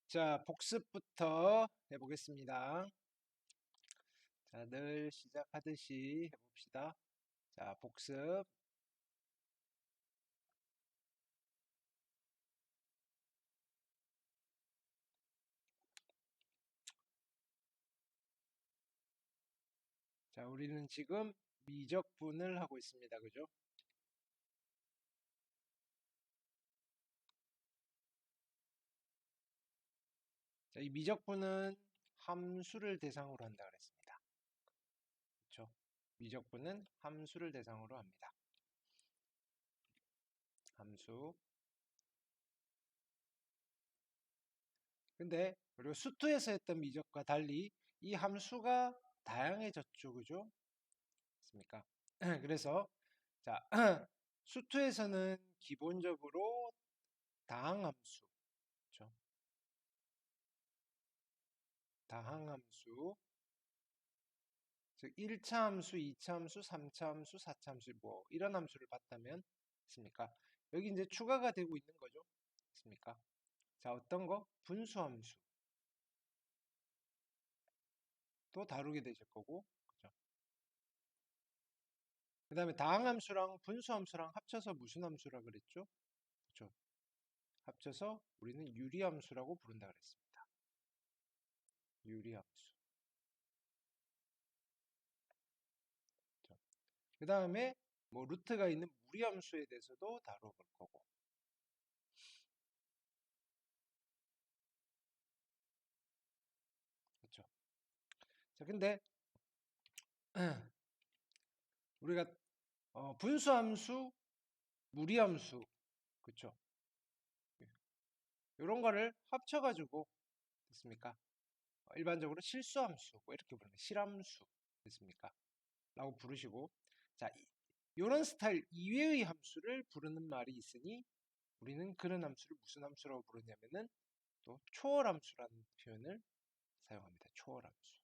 자, 복습부터 해보겠습니다. 자, 늘 시작하듯이 해봅시다. 자, 복습. 자, 우리는 지금 미적분을 하고 있습니다. 그죠? 자, 이 미적분은 함수를 대상으로 한다 그랬습니다. 그렇죠? 미적분은 함수를 대상으로 합니다. 함수. 근데 그리고 수투에서 했던 미적과 달리 이 함수가 다양해졌죠. 그죠? 맞습니까? 그래서 자, 수투에서는 기본적으로 다항함수, 그렇죠? 다항함수, 즉 1차 함수, 2차 함수, 3차 함수, 4차 함수 뭐 이런 함수를 봤다면 있습니까? 여기 이제 추가가 되고 있는 거죠. 있습니까? 자, 어떤 거? 분수함수 또 다루게 되실 거고, 그죠? 그 다음에 다항함수랑 분수함수랑 합쳐서 무슨 함수라 그랬죠? 그죠? 합쳐서 우리는 유리함수라고 부른다 그랬습니다. 유리함수. 그 다음에 뭐 루트가 있는 무리함수에 대해서도 다뤄볼 거고. 그렇죠? 자, 근데 우리가 분수함수, 무리함수, 그렇죠? 이런 거를 합쳐가지고 됐습니까? 일반적으로 실수함수, 뭐 이렇게 부르는 실함수 됐습니까? 라고 부르시고, 자, 이런 스타일 이외의 함수를 부르는 말이 있으니 우리는 그런 함수를 무슨 함수라고 부르냐면은 또 초월함수라는 표현을 사용합니다. 초월함수.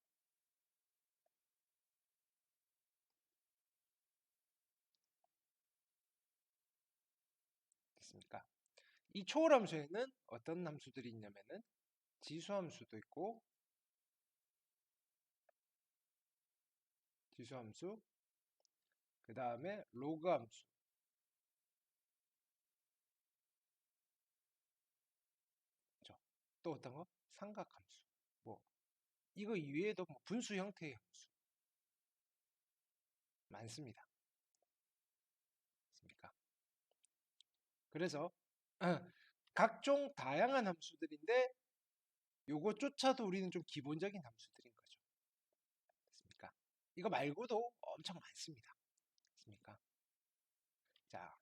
됐습니까? 이 초월함수에는 어떤 함수들이 있냐면은 지수함수도 있고, 지수함수, 그 다음에 로그함수, 그죠? 또 어떤 거? 삼각함수. 뭐 이거 이외에도 뭐 분수 형태의 함수 많습니다. 맞습니까? 그래서 각종 다양한 함수들인데 요것조차도 우리는 좀 기본적인 함수들인 거죠. 맞습니까? 이거 말고도 엄청 많습니다. 맞습니까? 자,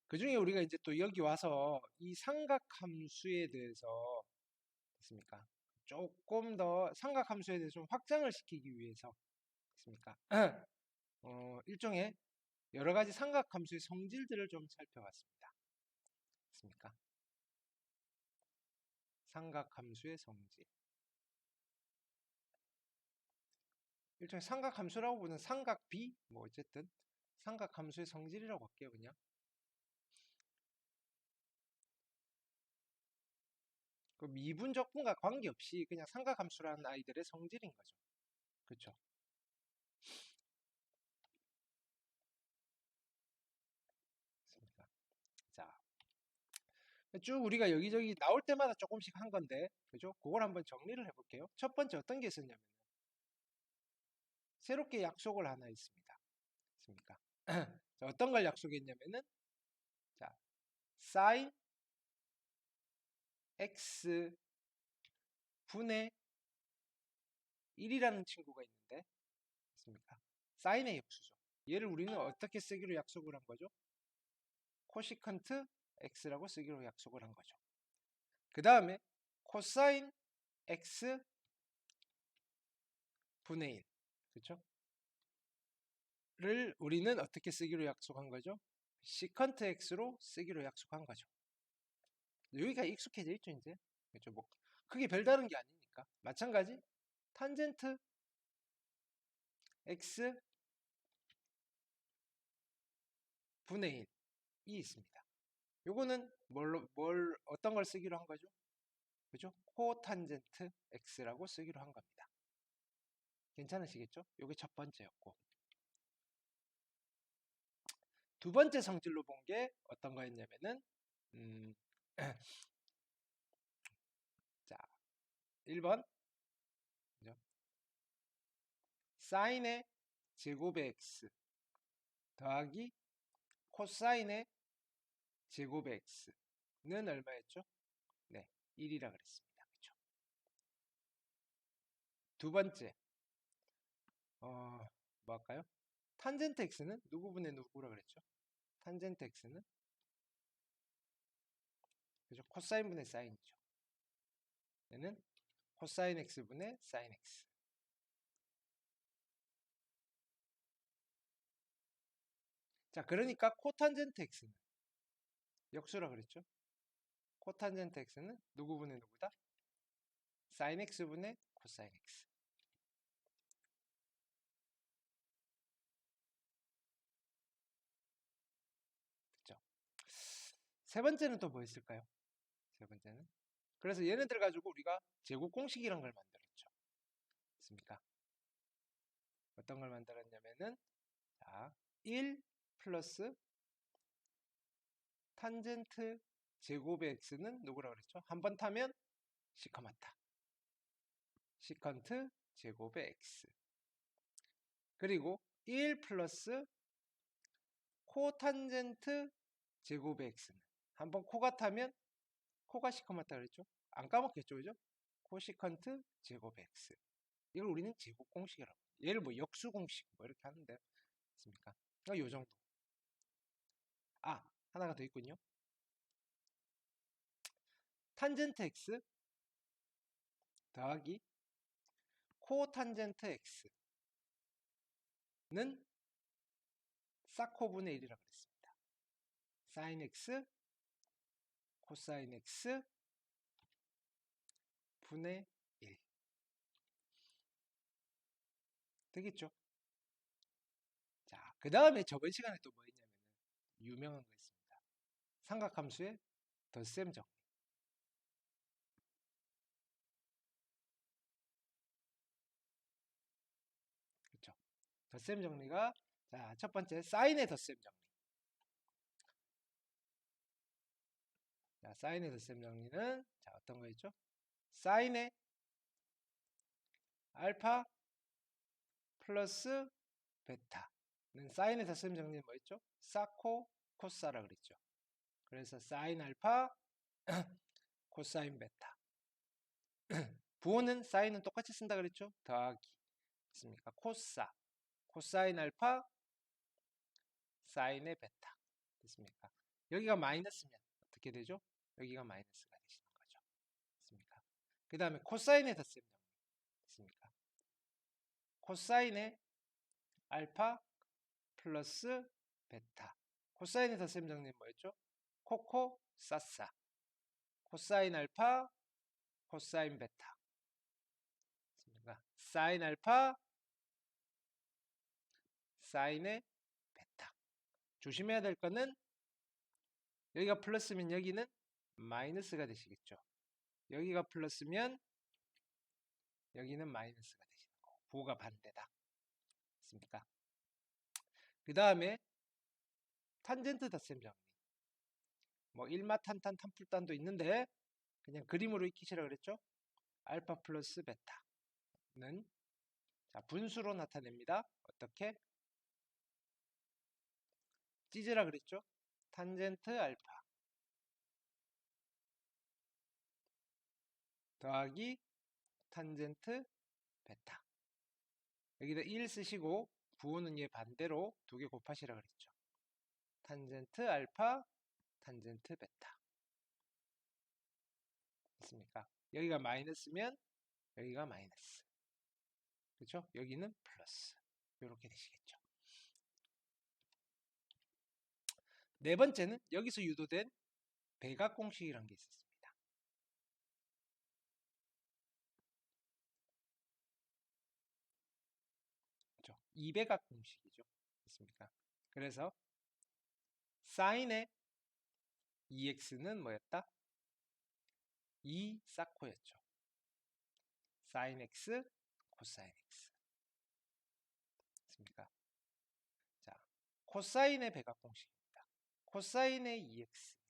그 중에 우리가 이제 또 여기 와서 이 삼각함수에 대해서 됐습니까? 조금 더 삼각함수에 대해서 좀 확장을 시키기 위해서 됐습니까? 일종의 여러 가지 삼각함수의 성질들을 좀 살펴봤습니다. 됐습니까? 삼각함수의 성질. 일종의 삼각함수라고 보는 삼각비, 뭐 어쨌든 삼각함수의 성질이라고 할게요, 그냥. 그 미분적분과 관계없이 그냥 삼각함수라는 아이들의 성질인 거죠. 그렇죠? 맞습니다. 자, 쭉 우리가 여기저기 나올 때마다 조금씩 한 건데, 그죠? 그걸 한번 정리를 해볼게요. 첫 번째 어떤 게 있었냐면 새롭게 약속을 하나 있습니다. 있습니까? 자, 어떤 걸 약속했냐면은 자, sin x 분의 1이라는 친구가 있는데, 있습니까? 사인의 역수죠. 얘를 우리는 어떻게 쓰기로 약속을 한 거죠? 코시컨트 x라고 쓰기로 약속을 한 거죠. 그 다음에 코사인 x 분의 1, 그렇죠? 를 우리는 어떻게 쓰기로 약속한 거죠? 시컨트 x로 쓰기로 약속한 거죠. 여기가 익숙해져 있죠, 이제. 그렇죠? 뭐 크게 별다른 게 아니니까. 마찬가지 탄젠트 x 분의 1이 있습니다. 요거는 어떤 걸 쓰기로 한 거죠? 그죠? 코탄젠트 x라고 쓰기로 한 겁니다. 괜찮으시겠죠? 요게 첫 번째였고. 두 번째 성질로 본 게 어떤 거였냐면은, 음, 자, 1번, 그죠? 사인의 제곱의 x 더하기 코사인의 제곱의 x는 얼마였죠? 네, 1이라 그랬습니다. 그죠? 두 번째, 뭐 할까요? 탄젠트 x는 누구분의 누구라 그랬죠? 탄젠트 x는 그죠? 코사인분의 사인이죠. 얘는 코사인 x분의 사인 x. 자, 그러니까 코탄젠트 x는 역수라 그랬죠? 코탄젠트 x는 누구분의 누구다? 사인 x분의 코사인 x. 그죠? 세 번째는 또 뭐 있을까요? 세 번째는. 그래서 얘네들 가지고 우리가 제곱 공식이란 걸 만들었죠. 맞습니까? 어떤 걸 만들었냐면은, 자, 1 플러스 탄젠트 제곱의 x는 누구라 그랬죠? 한 번 타면 시커멓다. 시컨트 제곱의 x. 그리고 1 플러스 코탄젠트 제곱의 x는 한 번 코가 타면 코가 시커멓다 그랬죠? 안 까먹겠죠, 그죠? 코시컨트 제곱의 x. 이걸 우리는 제곱 공식이라고. 얘를 뭐 역수 공식 뭐 이렇게 하는데, 맞습니까? 요 정도. 아, 하나가 더 있군요. 탄젠트 x 더하기 코탄젠트 x는 사코분의 1이라고 그랬습니다. 사인 x, 코사인 x 분의 1. 되겠죠? 자, 그 다음에 저번 시간에 또 뭐 했냐면은 유명한 거 있습니다. 삼각함수의 덧셈 정리. 그렇죠? 덧셈 정리가 자, 첫 번째 사인의 덧셈 정리. 자, 사인의 덧셈 정리는 자, 어떤 거 있죠? 사인의 알파 플러스 베타는 사인의 덧셈 정리는 뭐였죠? 사코 코사라 그랬죠. 그래서 사인 알파 코사인 베타. 부호는 사인은 똑같이 쓴다 그랬죠? 더하기. 있습니까? 코사. 코사인 알파 사인의 베타. 됐습니까? 여기가 마이너스면 어떻게 되죠? 여기가 마이너스가 되시는 거죠. 됐습니까? 그 다음에 코사인의 덧셈 정리. 됐습니까? 코사인의 알파 플러스 베타. 코사인의 덧셈 정리는 뭐였죠? 코코 사사. 코사인 알파 코사인 베타. 됐습니까? 사인 알파 사인의 베타. 조심해야 될 거는 여기가 플러스면 여기는 마이너스가 되시겠죠. 여기가 플러스면 여기는 마이너스가 되시는 거고 부호가 반대다. 됐습니까? 그 다음에 탄젠트 덧셈 정리. 뭐 일마탄탄 탄풀단도 있는데 그냥 그림으로 익히시라 그랬죠. 알파 플러스 베타는 자, 분수로 나타냅니다. 어떻게? 찢으라 그랬죠. 탄젠트 알파 더하기 탄젠트 베타. 여기다 1 쓰시고 부호는 얘 반대로 두 개 곱하시라 그랬죠. 탄젠트 알파 탄젠트 베타. 됐습니까? 여기가 마이너스면 여기가 마이너스. 그렇죠? 여기는 플러스. 이렇게 되시겠죠. 네 번째는 여기서 유도된 배각 공식이라는 게 있었습니다. 그렇죠? 이배각 공식이죠. 됐습니까? 그래서 사인의 EX는 뭐였다? 2 사코였죠. sin X, 코사인 X. 됐습니까? 자, 코사인의 백악공식입니다. 코사인의 EX는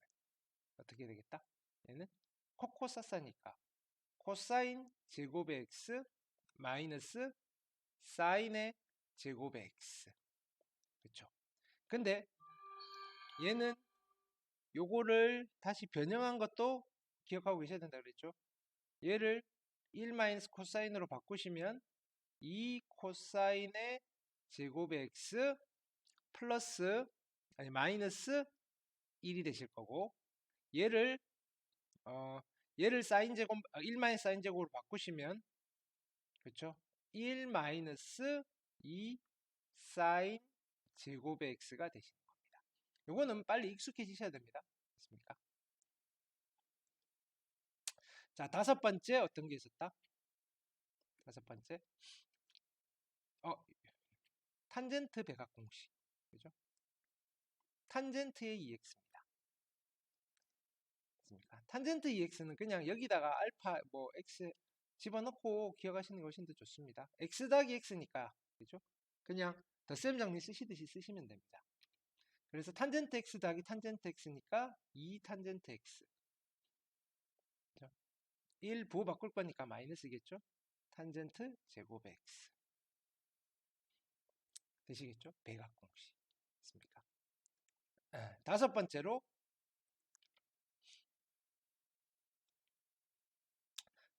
어떻게 되겠다? 얘는 코코사사니까 코사인 제곱의 X 마이너스 사인의 제곱의 X. 그쵸? 근데 얘는 요거를 다시 변형한 것도 기억하고 계셔야 된다 그랬죠? 얘를 1 마이너스 코사인으로 바꾸시면 2 코사인의 제곱의 X 플러스 아니 마이너스 1이 되실 거고 얘를 얘를 사인 제곱 1 마이너스 사인 제곱으로 바꾸시면 그렇죠? 1 마이너스 2 사인 제곱의 x가 되시는 겁니다. 요거는 빨리 익숙해지셔야 됩니다. 됐습니까? 자, 다섯 번째 어떤 게 있었다? 다섯 번째 탄젠트 백악 공식. 그죠? 탄젠트의 EX입니다. 됐습니까? 탄젠트 EX는 그냥 여기다가 알파 뭐 x 집어넣고 기억하시는 게 훨씬 더 좋습니다. x 더하기 x니까 그죠? 그냥 덧셈 정리 쓰시듯이 쓰시면 됩니다. 그래서 탄젠트 x 더하기 탄젠트 x니까 2 탄젠트 x. 그죠? 1 부호 바꿀 거니까 마이너스겠죠? 탄젠트 제곱의 x. 되시겠죠? 백악공식. 됐습니까? 다섯 번째로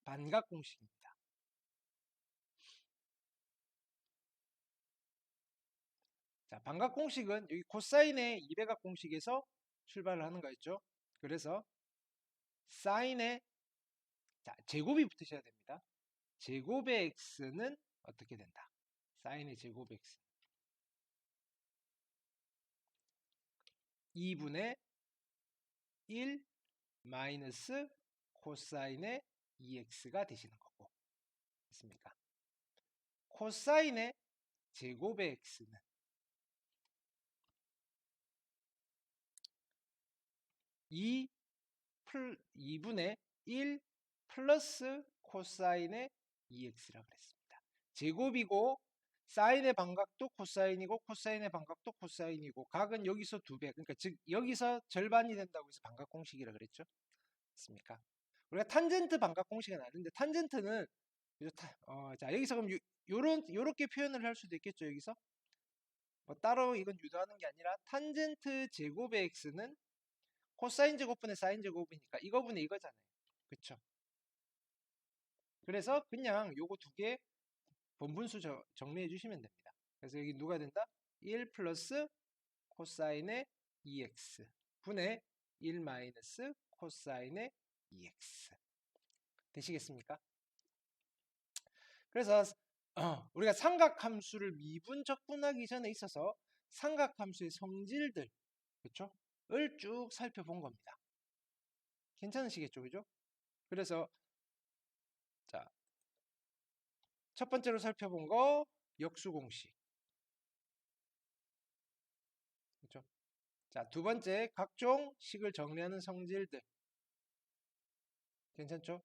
반각공식입니다. 자, 반각공식은 여기 코사인의 2백악공식에서 출발을 하는 거였죠. 그래서 사인의 자, 제곱이 붙으셔야 됩니다. 제곱의 x는 어떻게 된다? 사인의 제곱의 x 2분의 1 마이너스 코사인의 2x가 되시는 거고 됐습니까? 코사인의 제곱의 x는 2분의 1 플러스 코사인의 2x라고 그랬습니다. 제곱이고 사인의 반각도 코사인이고 코사인의 반각도 코사인이고 각은 여기서 2배 그러니까 즉 여기서 절반이 된다고 해서 반각공식이라 그랬죠. 됐습니까? 우리가 탄젠트 반각공식은 아는데 탄젠트는 자 여기서 그럼 요렇게 표현을 할 수도 있겠죠. 여기서 뭐 따로 이건 유도하는 게 아니라 탄젠트 제곱의 x는 코사인 제곱분의 사인 제곱이니까 이거분의 이거잖아요. 그쵸? 그래서 그냥 요거 두 개 번분수 정리해 주시면 됩니다. 그래서 여기 누가 된다? 1 플러스 코사인의 2x 분의 1 마이너스 코사인의 2x 되시겠습니까? 그래서 우리가 삼각함수를 미분적분하기 전에 있어서 삼각함수의 성질들 그쵸? 을 쭉 살펴본 겁니다. 괜찮으시겠죠? 그죠? 그래서 자, 첫 번째로 살펴본 거 역수공식. 그렇죠? 자, 두 번째 각종 식을 정리하는 성질들. 괜찮죠?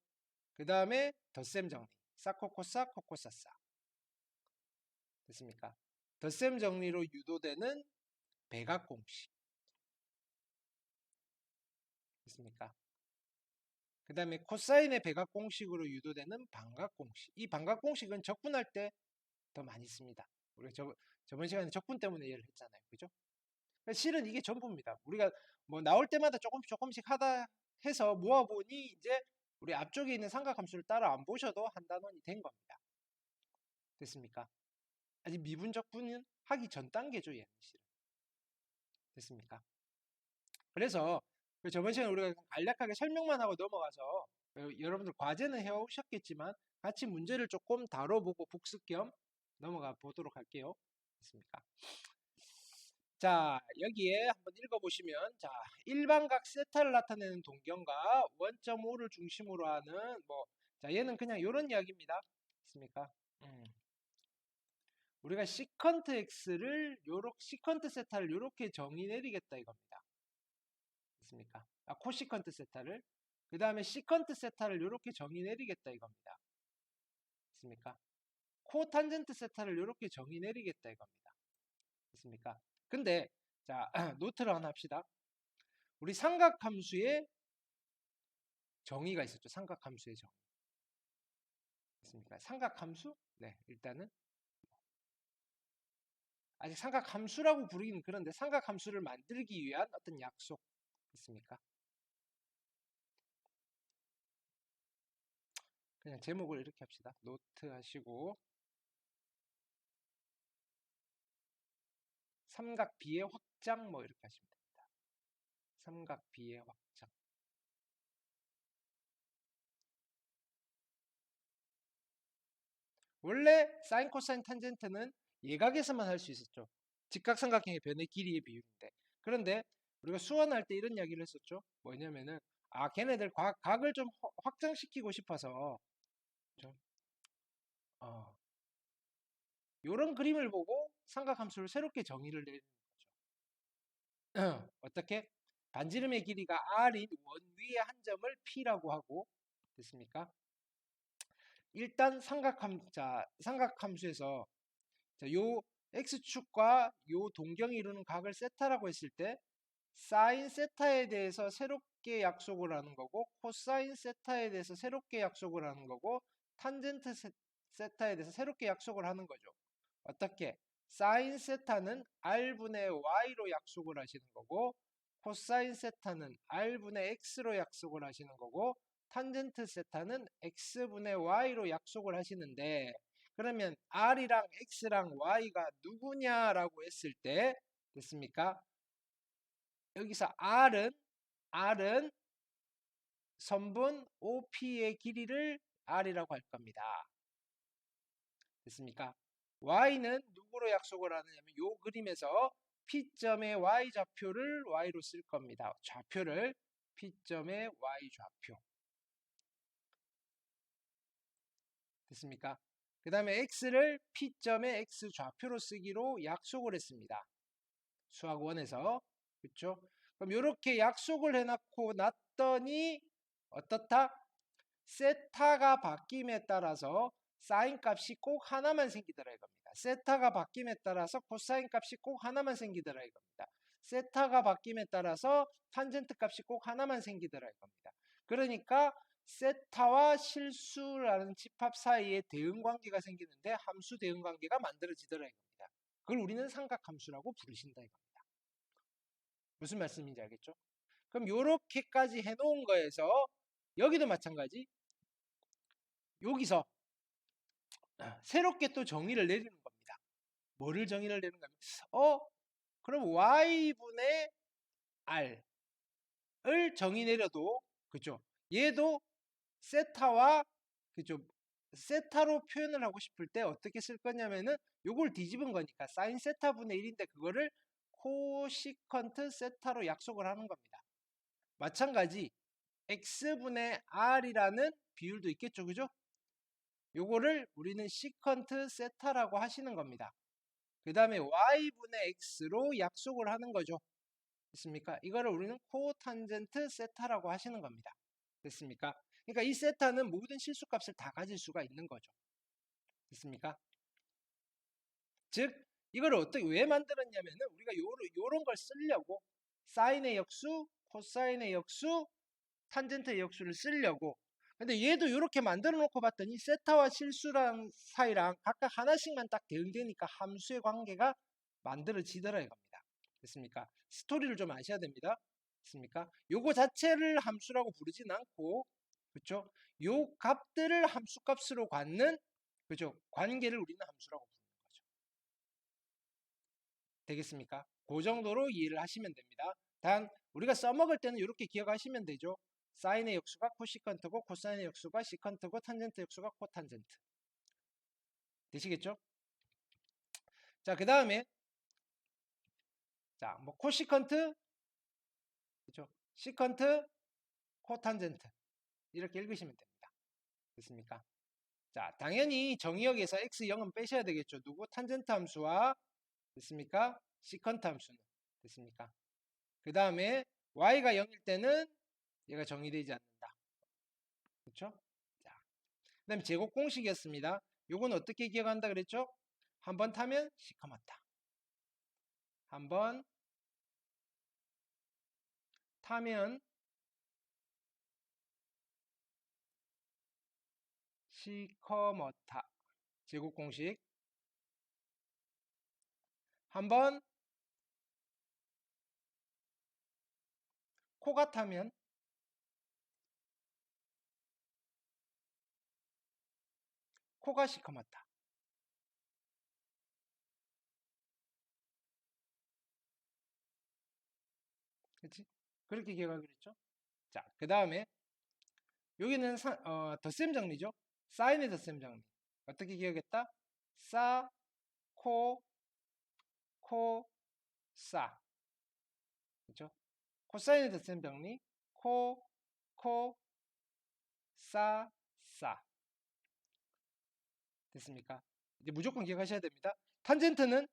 그 다음에 덧셈 정리. 사코코사 코코사사. 됐습니까? 덧셈 정리로 유도되는 백악공식. 됐습니까? 그 다음에 코사인의 백악공식으로 유도되는 반각공식. 이 반각공식은 적분할 때 더 많이 씁니다. 우리가 저번 시간에 적분 때문에 이해를 했잖아요. 그죠? 실은 이게 전부입니다. 우리가 뭐 나올 때마다 조금씩 하다 해서 모아보니 이제 우리 앞쪽에 있는 삼각함수를 따로 안 보셔도 한 단원이 된 겁니다. 됐습니까? 아직 미분적분은 하기 전 단계죠, 얘는 실은. 됐습니까? 그래서 저번 시간에 우리가 간략하게 설명만 하고 넘어가서 여러분들 과제는 해오셨겠지만 같이 문제를 조금 다뤄보고 복습 겸 넘어가 보도록 할게요. 됐습니까? 자, 여기에 한번 읽어보시면, 자, 일반각 세타를 나타내는 동경과 원점5를 중심으로 하는, 자, 얘는 그냥 이런 이야기입니다. 됐습니까? 우리가 시컨트 세타를 요렇게 정의 내리겠다 이겁니다. 됐습니까? 코시컨트 세타를. 그 다음에 시컨트 세타를 이렇게 정의 내리겠다 이겁니다. 됐습니까? 코탄젠트 세타를 이렇게 정의 내리겠다 이겁니다. 됐습니까? 근데 자 노트를 하나 합시다. 우리 삼각함수의 정의가 있었죠. 삼각함수의 정의. 됐습니까? 삼각함수? 네, 일단은 아직 삼각함수라고 부르기는 그런데 삼각함수를 만들기 위한 어떤 약속 있습니까? 그냥 제목을 이렇게 합시다. 노트 하시고 삼각 B의 확장 뭐 이렇게 하시면 됩니다. 삼각 B의 확장. 원래 사인, 코사인, 탄젠트는 예각에서만 할 수 있었죠. 직각삼각형의 변의 길이의 비율인데. 그런데 우리가 수원할 때 이런 이야기를 했었죠. 뭐냐면은 걔네들 각을 좀 확장시키고 싶어서 좀 이런 그림을 보고 삼각함수를 새롭게 정의를 내리는 거죠. 어떻게? 반지름의 길이가 r인 원 위의 한 점을 p라고 하고 됐습니까? 일단 삼각함수에서 요 x축과 요 동경이 이루는 각을 세타라고 했을 때 사인 세타에 대해서 새롭게 약속을 하는 거고 코사인 세타에 대해서 새롭게 약속을 하는 거고 탄젠트 세타에 대해서 새롭게 약속을 하는 거죠. 어떻게? 사인 세타는 r분의 y로 약속을 하시는 거고 코사인 세타는 r분의 x로 약속을 하시는 거고 탄젠트 세타는 x분의 y로 약속을 하시는데 그러면 r이랑 x랑 y가 누구냐라고 했을 때 됐습니까? 여기서 r은 선분 OP의 길이를 r이라고 할 겁니다. 됐습니까? y는 누구로 약속을 하느냐면 요 그림에서 P점의 y 좌표를 y로 쓸 겁니다. 좌표를 P점의 y 좌표. 됐습니까? 그 다음에 x를 P점의 x 좌표로 쓰기로 약속을 했습니다. 수학 원에서. 그렇죠? 그럼 이렇게 약속을 해놓고 났더니 어떻다? 세타가 바뀜에 따라서 사인 값이 꼭 하나만 생기더라 이겁니다. 세타가 바뀜에 따라서 코사인 값이 꼭 하나만 생기더라 이겁니다. 세타가 바뀜에 따라서 탄젠트 값이 꼭 하나만 생기더라 이겁니다. 그러니까 세타와 실수라는 집합 사이에 대응관계가 생기는데 함수 대응관계가 만들어지더라 이겁니다. 그걸 우리는 삼각함수라고 부르신다 이겁니다. 무슨 말씀인지 알겠죠? 그럼 요렇게까지 해놓은 거에서 여기도 마찬가지 여기서 새롭게 또 정의를 내리는 겁니다. 뭐를 정의를 내리는 거냐면 그럼 y분의 r을 정의 내려도 그죠? 얘도 세타와 그죠? 세타로 표현을 하고 싶을 때 어떻게 쓸 거냐면은 요걸 뒤집은 거니까 사인 세타분의 1인데 그거를 코시컨트 세타로 약속을 하는 겁니다. 마찬가지 x분의 r이라는 비율도 있겠죠. 그죠? 요거를 우리는 시컨트 세타라고 하시는 겁니다. 그 다음에 y분의 x로 약속을 하는 거죠. 됐습니까? 이거를 우리는 코탄젠트 세타라고 하시는 겁니다. 됐습니까? 그러니까 이 세타는 모든 실수값을 다 가질 수가 있는 거죠. 됐습니까? 즉 이걸 어떻게 왜 만들었냐면은 우리가 요런 걸 쓰려고 사인의 역수, 코사인의 역수, 탄젠트의 역수를 쓰려고. 근데 얘도 이렇게 만들어 놓고 봤더니 세타와 실수랑 사이랑 각각 하나씩만 딱 대응되니까 함수의 관계가 만들어지더라 이겁니다. 됐습니까? 스토리를 좀 아셔야 됩니다. 됐습니까? 요거 자체를 함수라고 부르진 않고 그렇죠? 요 값들을 함수값으로 갖는 그죠? 관계를 우리는 함수라고 부르는 거죠. 되겠습니까? 그 정도로 이해를 하시면 됩니다. 단 우리가 써먹을 때는 이렇게 기억하시면 되죠. 사인의 역수가 코시컨트고 코사인의 역수가 시컨트고 탄젠트 역수가 코탄젠트. 되시겠죠? 자, 그 다음에 자, 뭐 코시컨트 그죠? 시컨트 코탄젠트 이렇게 읽으시면 됩니다. 됐습니까? 자, 당연히 정의역에서 x0은 빼셔야 되겠죠. 누구? 탄젠트 함수와 됐습니까? 시컨트 함수는 됐습니까? 그 다음에 y가 0일 때는 얘가 정의되지 않는다. 그렇죠? 자, 그다음 제곱 공식이었습니다. 요건 어떻게 기억한다 그랬죠? 한번 타면 시커멓다. 한번 타면 시커멓다. 제곱 공식. 한번 코가 타면 코가 시커멓다. 그렇지? 그렇게 기억하기로 했죠? 자, 그 다음에 여기는 덧셈 정리죠? 사인의 덧셈 정리. 어떻게 기억했다? 싸, 코, 코, 싸. 그렇죠? 코사인의 덧셈 정리. 코, 코, 싸, 싸. 됐습니까? 이제 무조건 기억하셔야 됩니다. 탄젠트는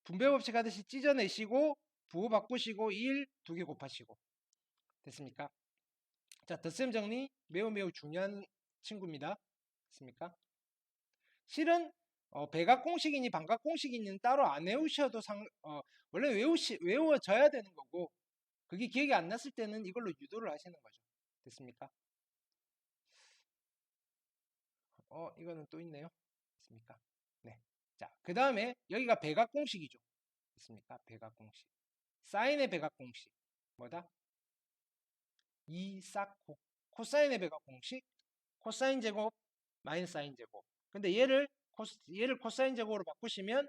분배 법칙 하듯이 찢어내시고 부호 바꾸시고 1, 2개 곱하시고. 됐습니까? 자, 덧셈 정리 매우 매우 중요한 친구입니다. 됐습니까? 실은 배각 공식이니 반각 공식이니 따로 안 외우셔도 원래 외워져야 되는 거고 그게 기억이 안 났을 때는 이걸로 유도를 하시는 거죠. 됐습니까? 이거는 또 있네요. 됐습니까? 네. 자, 그 다음에 여기가 배각 공식이죠. 됐습니까? 배각 공식. 사인의 배각 공식. 뭐다? 2 싹코. 코사인의 배각 공식. 코사인 제곱 마이너스 사인 제곱. 근데 얘를 코사인 제곱으로 바꾸시면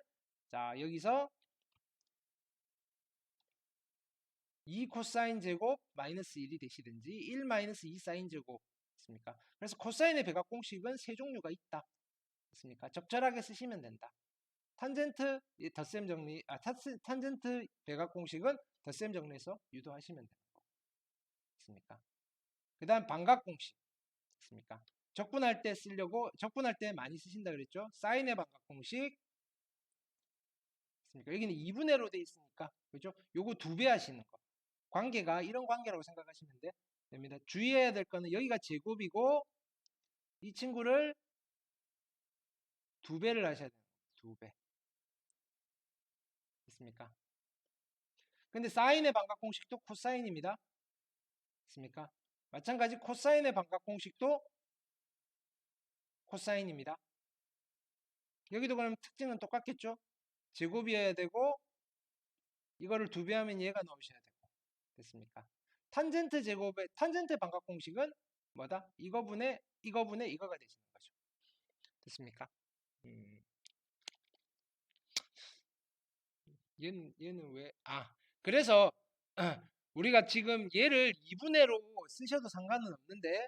자, 여기서 2 코사인 제곱 마이너스 1이 되시든지 1 마이너스 2 사인 제곱 있습니까? 그래서 코사인의 배각 공식은 세 종류가 있다. 있습니까? 적절하게 쓰시면 된다. 탄젠트 덧셈 정리, 탄젠트 배각 공식은 덧셈 정리해서 유도하시면 되는 거고. 있습니까? 그 다음 반각 공식. 있습니까? 적분할 때 쓰려고, 적분할 때 많이 쓰신다 그랬죠? 사인의 반각 공식. 있습니까? 여기는 2분의 1로 돼 있으니까, 그죠? 요거 2배 하시는 거. 관계가 이런 관계라고 생각하시면 됩니다. 주의해야 될 거는 여기가 제곱이고, 이 친구를 2배를 하셔야 돼요. 2배. 됐습니까? 근데 사인의 반각 공식도 코사인입니다. 됐습니까? 마찬가지 코사인의 반각 공식도 코사인입니다. 여기도 그럼 특징은 똑같겠죠? 제곱이어야 되고 이거를 2배 하면 얘가 나오셔야 되고 됐습니까? 탄젠트 제곱의 탄젠트 반각 공식은 뭐다? 이거분의 이거가 되시는 거죠. 됐습니까? 음, 얘는 왜? 그래서 우리가 지금 얘를 2분의로 쓰셔도 상관은 없는데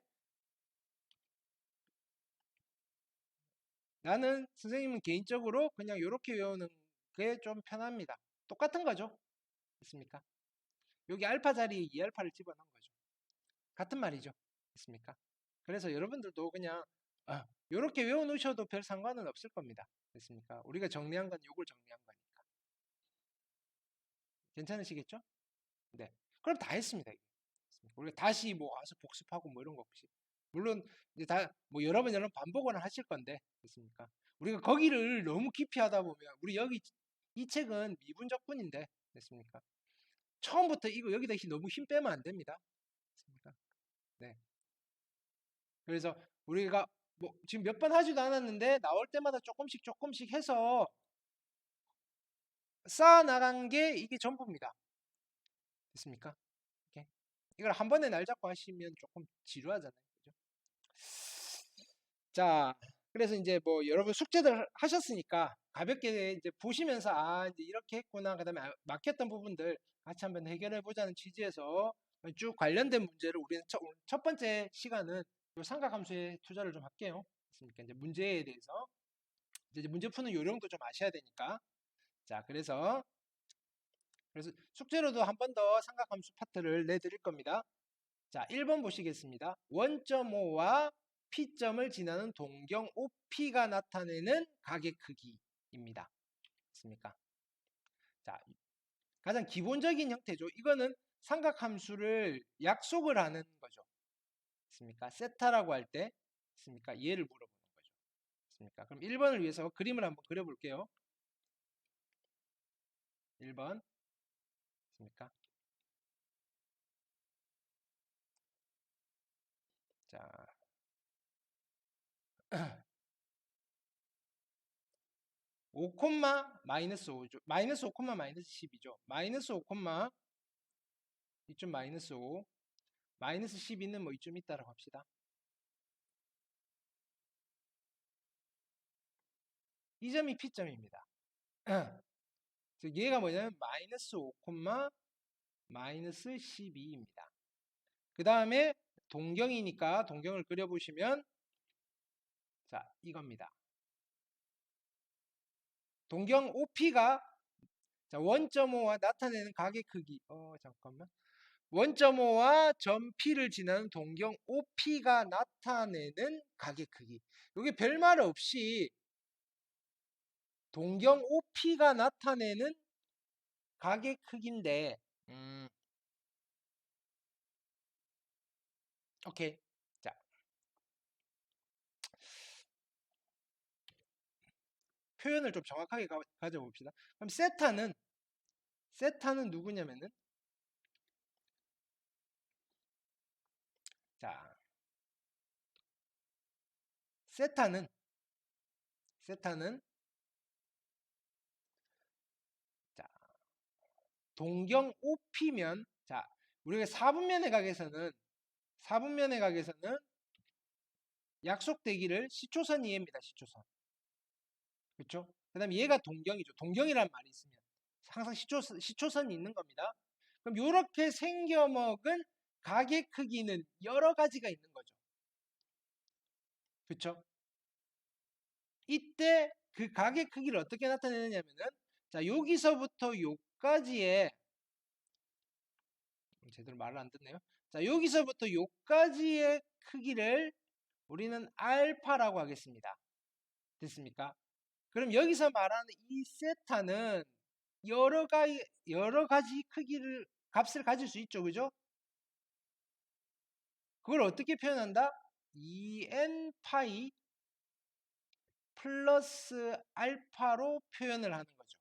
나는 선생님은 개인적으로 그냥 이렇게 외우는 게 좀 편합니다. 똑같은 거죠. 됐습니까? 여기 알파 자리에 2알파를 집어넣은 거죠. 같은 말이죠. 됐습니까? 그래서 여러분들도 그냥 이렇게 외워놓으셔도 별 상관은 없을 겁니다. 됐습니까? 우리가 정리한 건 요걸 정리한 거니까. 괜찮으시겠죠? 네. 그럼 다 했습니다. 이게. 우리가 다시 뭐 와서 복습하고 뭐 이런 거 없이. 물론 이제 다 뭐 여러 번 반복을 하실 건데 됐습니까? 우리가 거기를 너무 깊이 하다 보면 우리 여기 이 책은 미분적분인데 됐습니까? 처음부터 이거 여기다 너무 힘 빼면 안 됩니다. 됐습니까? 네. 그래서 우리가 뭐 지금 몇 번 하지도 않았는데 나올 때마다 조금씩 해서 쌓아 나간 게 이게 전부입니다. 됐습니까? 이렇게. 이걸 한 번에 날 잡고 하시면 조금 지루하잖아요. 그죠? 자, 그래서 이제 뭐 여러분 숙제들 하셨으니까 가볍게 이제 보시면서 이제 이렇게 했구나. 그다음에 막혔던 부분들 같이 한번 해결해 보자는 취지에서 쭉 관련된 문제를 우리는 첫 번째 시간은 요 삼각함수에 투자를 좀 할게요. 됐습니까? 이제 문제에 대해서 이제 문제 푸는 요령도 좀 아셔야 되니까. 자, 그래서 숙제로도 한 번 더 삼각함수 파트를 내드릴 겁니다. 자, 1번 보시겠습니다. 원점5와 P점을 지나는 동경 OP가 나타내는 가계 크기입니다. 됐습니까? 자, 가장 기본적인 형태죠. 이거는 삼각함수를 약속을 하는 거죠. 있습니까? 세타라고 할 때, 있습니까? 얘를 물어보는 거죠. 있습니까? 그럼 1번을 위해서 그림을 한번 그려볼게요. 1번. 있습니까? 자, 5, 마이너스 5죠. 마이너스 5, 마이너스 10이죠. 마이너스 5, 이쯤 마이너스 5, 마이너스 12는 뭐 이쯤 있다라고 합시다. 이 점이 P점입니다. 그래서 얘가 뭐냐면 마이너스 5, 마이너스 12입니다. 그 다음에 동경이니까 동경을 그려보시면 자 이겁니다. 동경 OP가 자 1.5와 나타내는 각의 크기 잠깐만 1.5와 점 P를 지나는 동경 OP가 나타내는 각의 크기. 이게 별말 없이 동경 OP가 나타내는 각의 크기인데 오케이. 자, 표현을 좀 정확하게 가져봅시다. 그럼 세타는 누구냐면은 자, 세타는 자, 동경 OP면 자, 우리가 4분면의 각에서는 약속되기를 시초선 이해입니다. 시초선. 그렇죠? 그다음에 얘가 동경이죠. 동경이라는 말이 있으면 항상 시초선이 있는 겁니다. 그럼 이렇게 생겨먹은 각의 크기는 여러 가지가 있는 거죠. 그렇죠? 이때 그 각의 크기를 어떻게 나타내느냐면은 자 여기서부터 요까지의 제대로 말을 안 듣네요. 자 여기서부터 요까지의 크기를 우리는 알파라고 하겠습니다. 됐습니까? 그럼 여기서 말하는 이 세타는 여러 가지 크기를 값을 가질 수 있죠, 그죠? 그걸 어떻게 표현한다? 2n 파이 플러스 알파로 표현을 하는 거죠.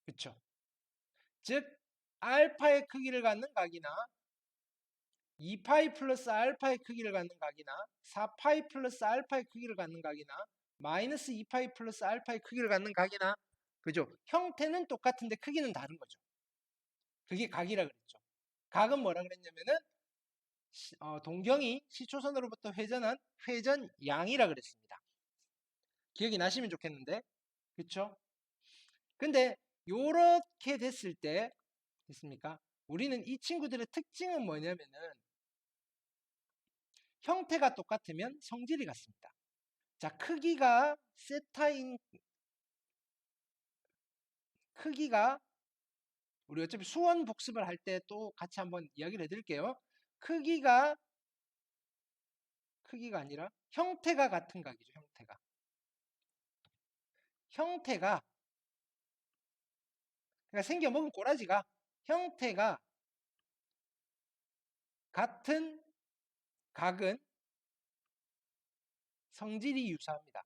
그쵸? 즉 알파의 크기를 갖는 각이나 2파이 플러스 알파의 크기를 갖는 각이나 4파이 플러스 알파의 크기를 갖는 각이나 마이너스 2파이 플러스 알파의 크기를 갖는 각이나 그죠? 형태는 똑같은데 크기는 다른 거죠. 그게 각이라 그랬죠. 각은 뭐라 그랬냐면은 동경이 시초선으로부터 회전한 회전양이라 그랬습니다. 기억이 나시면 좋겠는데 그쵸? 근데 요렇게 됐을 때 됐습니까? 우리는 이 친구들의 특징은 뭐냐면은 형태가 똑같으면 성질이 같습니다. 자, 크기가 우리 어차피 수원 복습을 할 때 또 같이 한번 이야기를 해드릴게요. 크기가 아니라 형태가 같은 각이죠. 형태가 그러니까 생겨먹은 꼬라지가 형태가 같은 각은 성질이 유사합니다.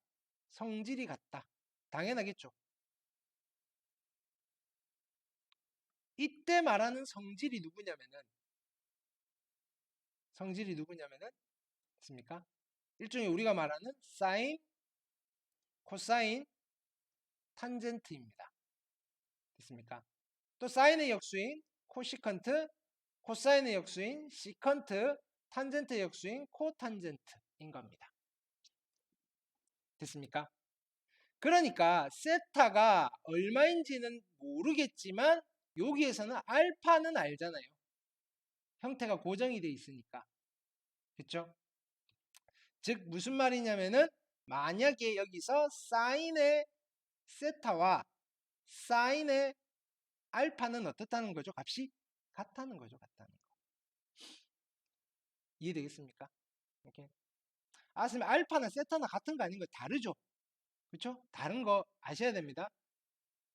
성질이 같다. 당연하겠죠. 이때 말하는 성질이 누구냐면은 있습니까? 일종의 우리가 말하는 사인, 코사인, 탄젠트입니다. 됐습니까? 또 사인의 역수인 코시컨트, 코사인의 역수인 시컨트, 탄젠트의 역수인 코탄젠트인 겁니다. 됐습니까? 그러니까 세타가 얼마인지는 모르겠지만 여기에서는 알파는 알잖아요. 형태가 고정이 돼 있으니까. 그렇죠? 즉 무슨 말이냐면은 만약에 여기서 사인의 세타와 사인의 알파는 어떻다는 거죠? 값이 같다는 거죠. 이해되겠습니까? 오케이. 알았으면 알파나 세타나 같은 거 아닌 거 다르죠? 그렇죠? 다른 거 아셔야 됩니다.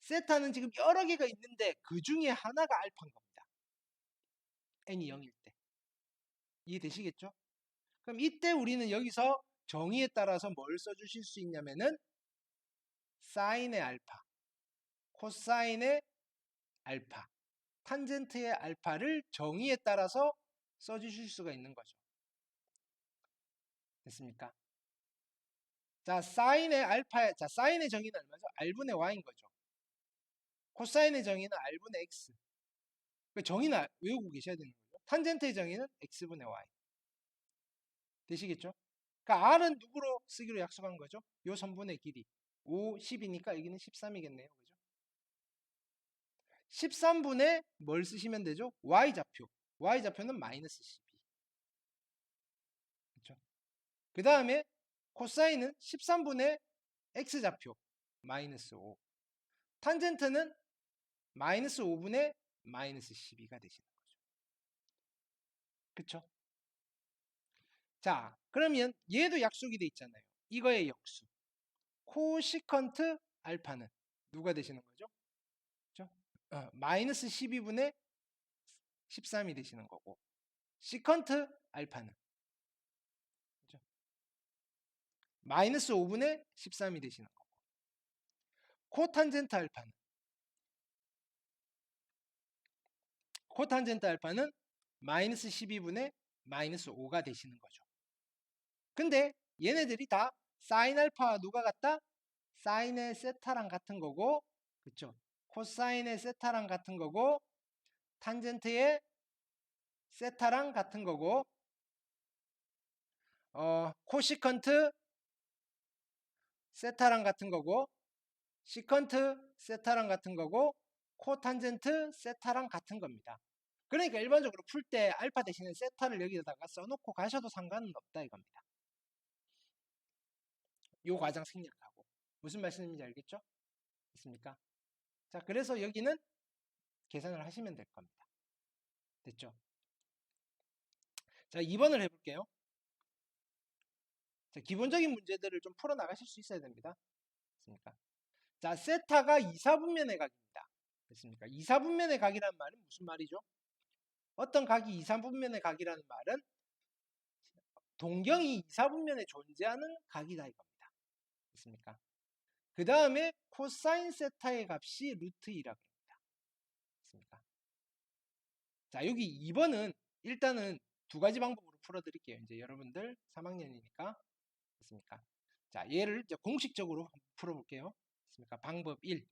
세타는 지금 여러 개가 있는데 그 중에 하나가 알파인 겁니다. n이 0일 때. 이해되시겠죠? 그럼 이때 우리는 여기서 정의에 따라서 뭘 써주실 수 있냐면은 사인의 알파, 코사인의 알파, 탄젠트의 알파를 정의에 따라서 써주실 수가 있는 거죠. 됐습니까? 자, 사인의 알파, 자, 사인의 정의는 얼마죠? r분의 y인 거죠. 코사인의 정의는 r분의 x. 그 정의는 외우고 계셔야 되는 거죠. 탄젠트의 정의는 x분의 y. 되시겠죠? 그러니까 r은 누구로 쓰기로 약속한 거죠? 요 선분의 길이. 5, 10이니까 여기는 13이겠네요. 그죠? 13분의 뭘 쓰시면 되죠? y좌표. y좌표는 마이너스 12. 그렇죠? 그 다음에 코사인은 13분의 x좌표. 마이너스 5. 탄젠트는 마이너스 5분의 마이너스 12가 되시는 거죠. 그쵸? 자, 그러면 얘도 약속이 돼 있잖아요. 이거의 역수. 코시컨트 알파는 누가 되시는 거죠? 그죠? 마이너스 12분의 13이 되시는 거고. 시컨트 알파는 그죠? 마이너스 5분의 13이 되시는 거고. 코탄젠트 알파는 코탄젠트 알파는 마이너스 12분의 마이너스 5가 되시는 거죠. 근데 얘네들이 다 사인 알파와 누가 같다? 사인의 세타랑 같은 거고, 그쵸? 코사인의 세타랑 같은 거고, 탄젠트의 세타랑 같은 거고, 코시컨트 세타랑 같은 거고, 시컨트 세타랑 같은 거고, 코탄젠트 세타랑 같은 겁니다. 그러니까 일반적으로 풀 때 알파 대신에 세타를 여기다가 써놓고 가셔도 상관은 없다 이겁니다. 요 과정 생략하고. 무슨 말씀인지 알겠죠? 됐습니까? 자, 그래서 여기는 계산을 하시면 될 겁니다. 됐죠? 자, 2번을 해볼게요. 자, 기본적인 문제들을 좀 풀어 나가실 수 있어야 됩니다. 됐습니까? 자, 세타가 2사분면의 각입니다. 됐습니까? 2사분면의 각이라는 말은 무슨 말이죠? 어떤 각이 2사분면의 각이라는 말은 동경이 2사분면에 존재하는 각이다 이겁니다. 됐습니까? 그 다음에 코사인 세타의 값이 루트 2라고 합니다. 됐습니까? 자, 여기 2번은 일단은 두 가지 방법으로 풀어드릴게요. 이제 여러분들 3학년이니까. 됐습니까? 자, 얘를 이제 공식적으로 한번 풀어볼게요. 됐습니까? 방법 1.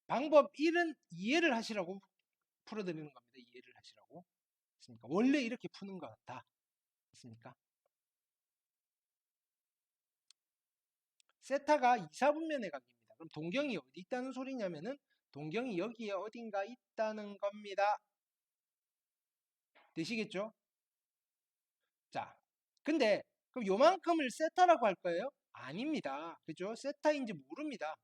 방법 1은 이해를 하시라고 풀어드리는 겁니다. 이해를 하시라고. 됐습니까? 원래 이렇게 푸는 것 같다. 됐습니까? 세타가 2사분면의 각입니다. 그럼 동경이 어디 있다는 소리냐면은 동경이 여기에 어딘가 있다는 겁니다. 되시겠죠? 자, 근데 그럼 요만큼을 세타라고 할 거예요? 아닙니다. 그죠? 세타인지 모릅니다.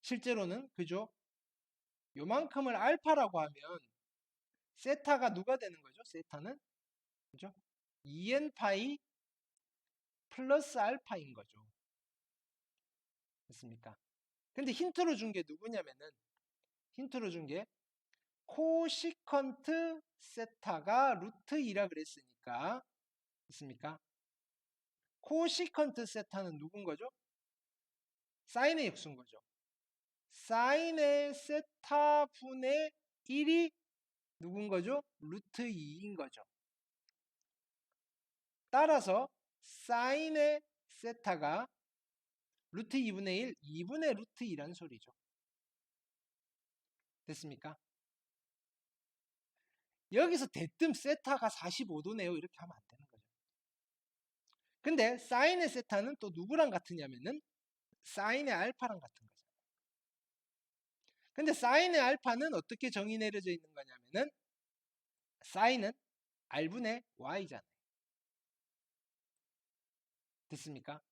실제로는 그죠? 요만큼을 알파라고 하면 세타가 누가 되는 거죠? 세타는 그죠? 2n 파이 플러스 알파인 거죠. 됐습니까? 근데 힌트로 준 게 누구냐면은 힌트로 준 게 코시컨트 세타가 루트 2라 그랬으니까 됐습니까? 코시컨트 세타는 누군 거죠? 사인의 역수인 거죠. 사인의 세타 분의 1이 누군 거죠? 루트 2인 거죠. 따라서 사인의 세타가 루트 2분의 1, 2분의 루트 2라는 소리죠. 됐습니까? 여기서 대뜸 세타가 45도네요. 이렇게 하면 안 되는 거죠. 근데 사인의 세타는 또 누구랑 같으냐면은 사인의 알파랑 같은 거죠. 근데 사인의 알파는 어떻게 정의 내려져 있는 거냐면은 사인은 r분의 y잖아요. 됐습니까?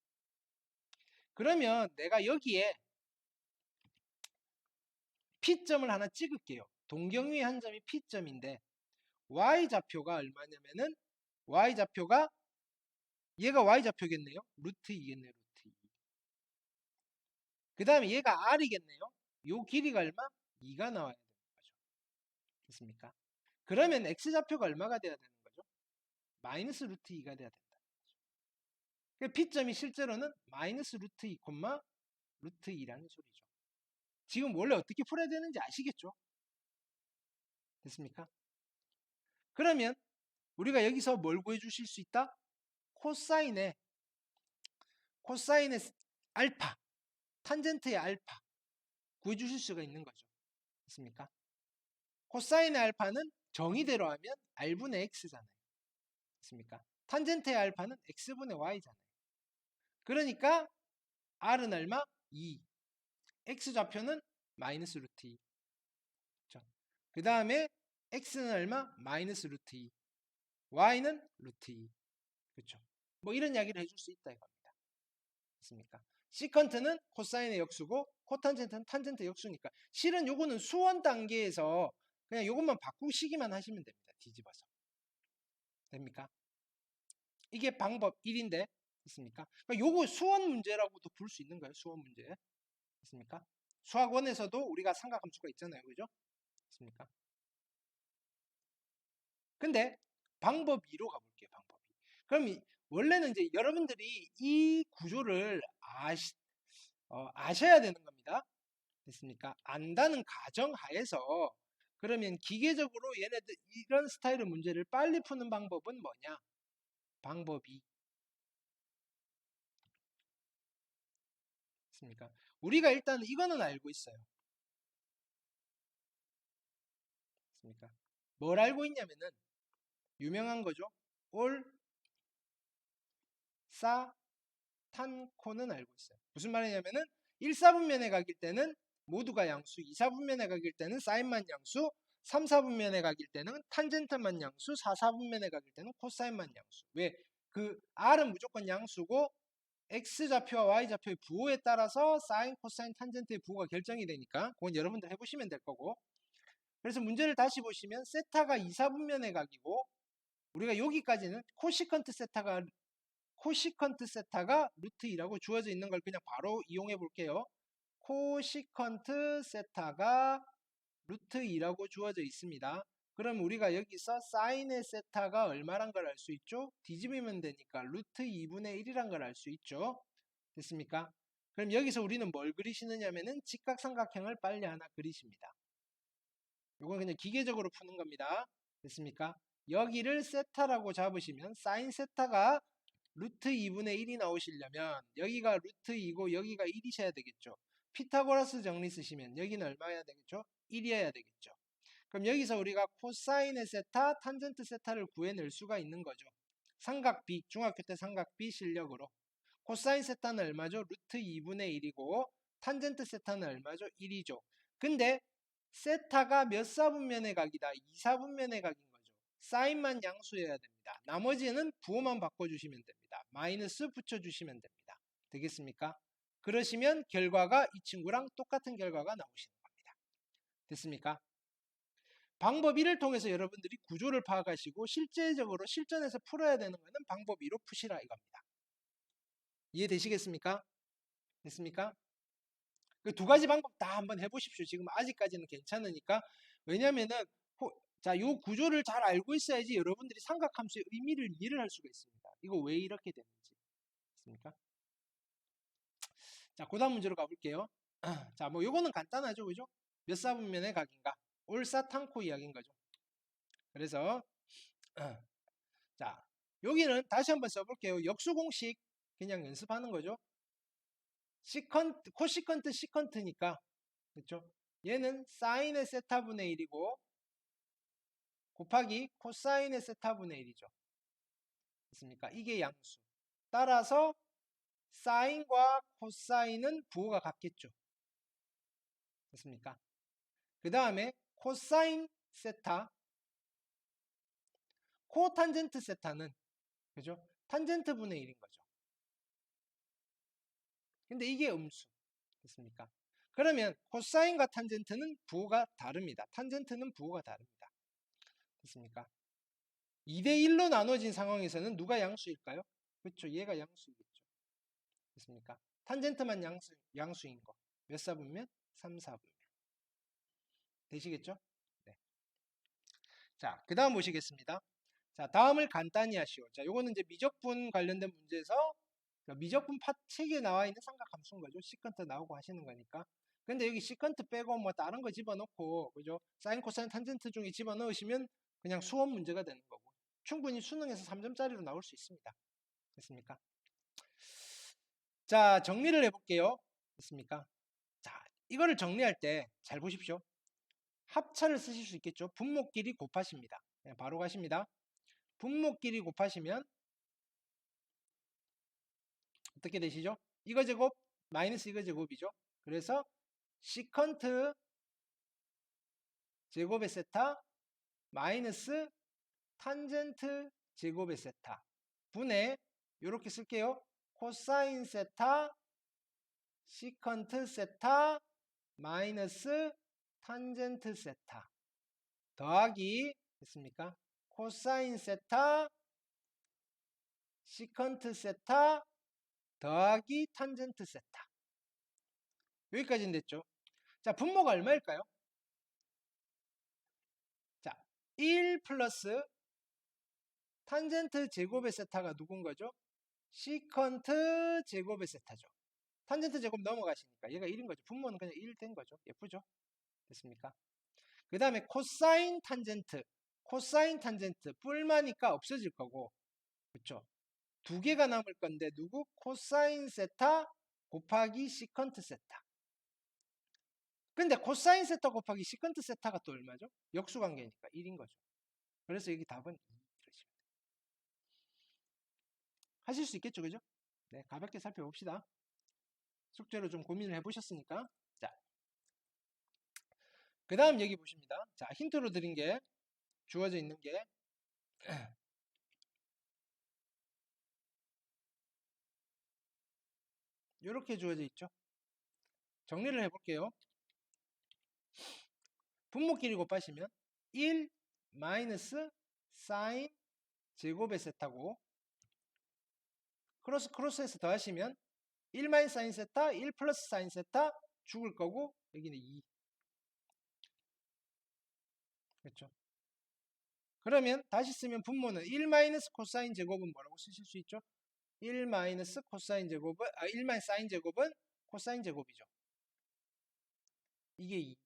그러면 내가 여기에 P점을 하나 찍을게요. 동경위의 한 점이 P점인데 y좌표가 얼마냐면은 y좌표가 얘가 y좌표겠네요. 루트 2겠네요. 루트 2. 그 다음에 얘가 r이겠네요. 요 길이가 얼마? 2가 나와야 되는 거죠. 됐습니까? 그러면 x좌표가 얼마가 돼야 되는 거죠? 마이너스 루트 2가 돼야 된다. 그 P점이 실제로는 마이너스 루트 2, 루트 2라는 소리죠. 지금 원래 어떻게 풀어야 되는지 아시겠죠? 됐습니까? 그러면 우리가 여기서 뭘 구해 주실 수 있다? 코사인의 알파, 탄젠트의 알파 구해 주실 수가 있는 거죠. 됐습니까? 코사인의 알파는 정의대로 하면 r분의 x잖아요. 됐습니까? 탄젠트의 알파는 x분의 y잖아요. 그러니까 r은 얼마? 2. x좌표는 마이너스 루트 2. 그렇죠? 그 다음에 x는 얼마? 마이너스 루트 2. y는 루트 2. 그렇죠? 뭐 이런 이야기를 해줄 수 있다 이겁니다. 됐습니까? 시컨트는 코사인의 역수고 코탄젠트는 탄젠트 역수니까 실은 요거는 수원 단계에서 그냥 요것만 바꾸시기만 하시면 됩니다. 뒤집어서. 됩니까? 이게 방법 1인데 됐습니까? 그러니까 요거 수원 문제라고도 볼 수 있는 거예요. 수원 문제. 됐습니까? 수학원에서도 우리가 삼각함수가 있잖아요. 그죠? 됐습니까? 근데 방법 2로 가볼게요. 방법 2. 그럼 원래는 이제 여러분들이 이 구조를 아셔야 되는 겁니다. 됐습니까? 안다는 가정하에서 그러면 기계적으로 얘네들 이런 스타일의 문제를 빨리 푸는 방법은 뭐냐? 방법이 있습니까? 우리가 일단 이거는 알고 있어요. 있습니까? 뭘 알고 있냐면은 유명한 거죠. 올, 싸, 탄, 코는 알고 있어요. 무슨 말이냐면은 1사분면에 각일 때는 모두가 양수, 2사분면에 각일 때는 사인만 양수, 3사분면에 각일 때는 탄젠트만 양수, 4사분면에 각일 때는 코사인만 양수. 왜? 그 R은 무조건 양수고 X좌표와 Y좌표의 부호에 따라서 사인, 코사인, 탄젠트의 부호가 결정이 되니까 그건 여러분들 해보시면 될 거고 그래서 문제를 다시 보시면 세타가 2사분면의 각이고 우리가 여기까지는 코시컨트 세타가 루트 2라고 주어져 있는 걸 그냥 바로 이용해 볼게요. 코시컨트 세타가 루트 2라고 주어져 있습니다. 그럼 우리가 여기서 사인의 세타가 얼마란 걸 알 수 있죠? 뒤집으면 되니까 루트 2분의 1이란 걸 알 수 있죠. 됐습니까? 그럼 여기서 우리는 뭘 그리시느냐면은 직각삼각형을 빨리 하나 그리십니다. 이건 그냥 기계적으로 푸는 겁니다. 됐습니까? 여기를 세타라고 잡으시면 사인 세타가 루트 2분의 1이 나오시려면 여기가 루트 2고 여기가 1이셔야 되겠죠. 피타고라스 정리 쓰시면 여기는 얼마여야 되겠죠? 1이어야 되겠죠. 그럼 여기서 우리가 코사인의 세타, 탄젠트 세타를 구해낼 수가 있는 거죠. 삼각비, 중학교 때 삼각비 실력으로. 코사인 세타는 얼마죠? 루트 2분의 1이고 탄젠트 세타는 얼마죠? 1이죠. 근데 세타가 몇 사분면의 각이다? 2사분면의 각인 거죠. 사인만 양수해야 됩니다. 나머지는 부호만 바꿔주시면 됩니다. 마이너스 붙여주시면 됩니다. 되겠습니까? 그러시면 결과가 이 친구랑 똑같은 결과가 나오시는 겁니다. 됐습니까? 방법 1을 통해서 여러분들이 구조를 파악하시고 실제적으로 실전에서 풀어야 되는 것은 방법 2로 푸시라 이겁니다. 이해되시겠습니까? 됐습니까? 그 두 가지 방법 다 한번 해보십시오. 지금 아직까지는 괜찮으니까. 왜냐면은 자, 요 구조를 잘 알고 있어야지 여러분들이 삼각함수의 의미를 이해를 할 수가 있습니다. 이거 왜 이렇게 되는지. 됐습니까? 자, 그 다음 문제로 가볼게요. 자, 뭐 요거는 간단하죠. 그죠? 몇 사분면의 각인가? 올사탕코 이야기인 거죠. 그래서 자, 여기는 다시 한번 써볼게요. 역수공식 그냥 연습하는 거죠. 코시컨트 시컨트니까 그렇죠? 얘는 사인의 세타분의 1이고 곱하기 코사인의 세타분의 1이죠. 됐습니까? 이게 양수. 따라서 사인과 코사인은 부호가 같겠죠. 됐습니까? 그 다음에 코사인 세타, 코탄젠트 세타는 그죠? 탄젠트 분의 1인 거죠. 근데 이게 음수. 됐습니까? 그러면 코사인과 탄젠트는 부호가 다릅니다. 탄젠트는 부호가 다릅니다. 됐습니까? 2대1로 나눠진 상황에서는 누가 양수일까요? 그렇죠. 얘가 양수겠죠. 됐습니까? 탄젠트만 양수인 거. 몇 사분면? 3, 4분면. 되시겠죠? 네. 자, 그 다음 보시겠습니다. 자, 다음을 간단히 하시오. 자, 요거는 이제 미적분 관련된 문제에서 미적분 책에 나와 있는 삼각함수인 거죠. 시컨트 나오고 하시는 거니까. 근데 여기 시컨트 빼고 뭐 다른 거 집어넣고, 그죠? 사인, 코사인, 탄젠트 중에 집어넣으시면 그냥 수업 문제가 되는 거고. 충분히 수능에서 3점짜리로 나올 수 있습니다. 됐습니까? 자, 정리를 해볼게요. 됐습니까? 자, 이거를 정리할 때 잘 보십시오. 합차를 쓰실 수 있겠죠. 분모끼리 곱하십니다. 그냥 바로 가십니다. 분모끼리 곱하시면 어떻게 되시죠? 이거 제곱 마이너스 이거 제곱이죠. 그래서 시컨트 제곱의 세타 마이너스 탄젠트 제곱의 세타 분의 이렇게 쓸게요. 코사인 세타 시컨트 세타 마이너스 탄젠트 세타 더하기 됐습니까? 코사인 세타 시컨트 세타 더하기 탄젠트 세타 여기까지는 됐죠. 자, 분모가 얼마일까요? 자, 1 플러스 탄젠트 제곱의 세타가 누군 거죠? 시컨트 제곱의 세타죠. 탄젠트 제곱 넘어가시니까 얘가 1인 거죠. 분모는 그냥 1 된 거죠. 예쁘죠? 됐습니까? 그 다음에 코사인 탄젠트. 코사인 탄젠트 뿔마니까 없어질 거고 그렇죠? 두 개가 남을 건데 누구? 코사인 세타 곱하기 시컨트 세타. 근데 코사인 세타 곱하기 시컨트 세타가 또 얼마죠? 역수관계니까 1인 거죠. 그래서 여기 답은 2 이러시면 돼요. 하실 수 있겠죠, 그죠? 네, 가볍게 살펴봅시다. 숙제로 좀 고민을 해보셨으니까. 자, 그 다음 여기 보십니다. 자, 힌트로 드린 게 주어져 있는 게 이렇게 주어져 있죠. 정리를 해볼게요. 분모끼리 곱하시면 1 마이너스 사인 제곱의 세타고 크로스에서 더하시면 1 마이너스 사인 세타 1 플러스 사인 세타 죽을 거고 여기는 2 그렇죠. 그러면 다시 쓰면 분모는 1 마이너스 코사인 제곱은 뭐라고 쓰실 수 있죠? 1 마이너스 코사인 제곱은 1 마이너스 사인 제곱은 코사인 제곱이죠. 이게 2.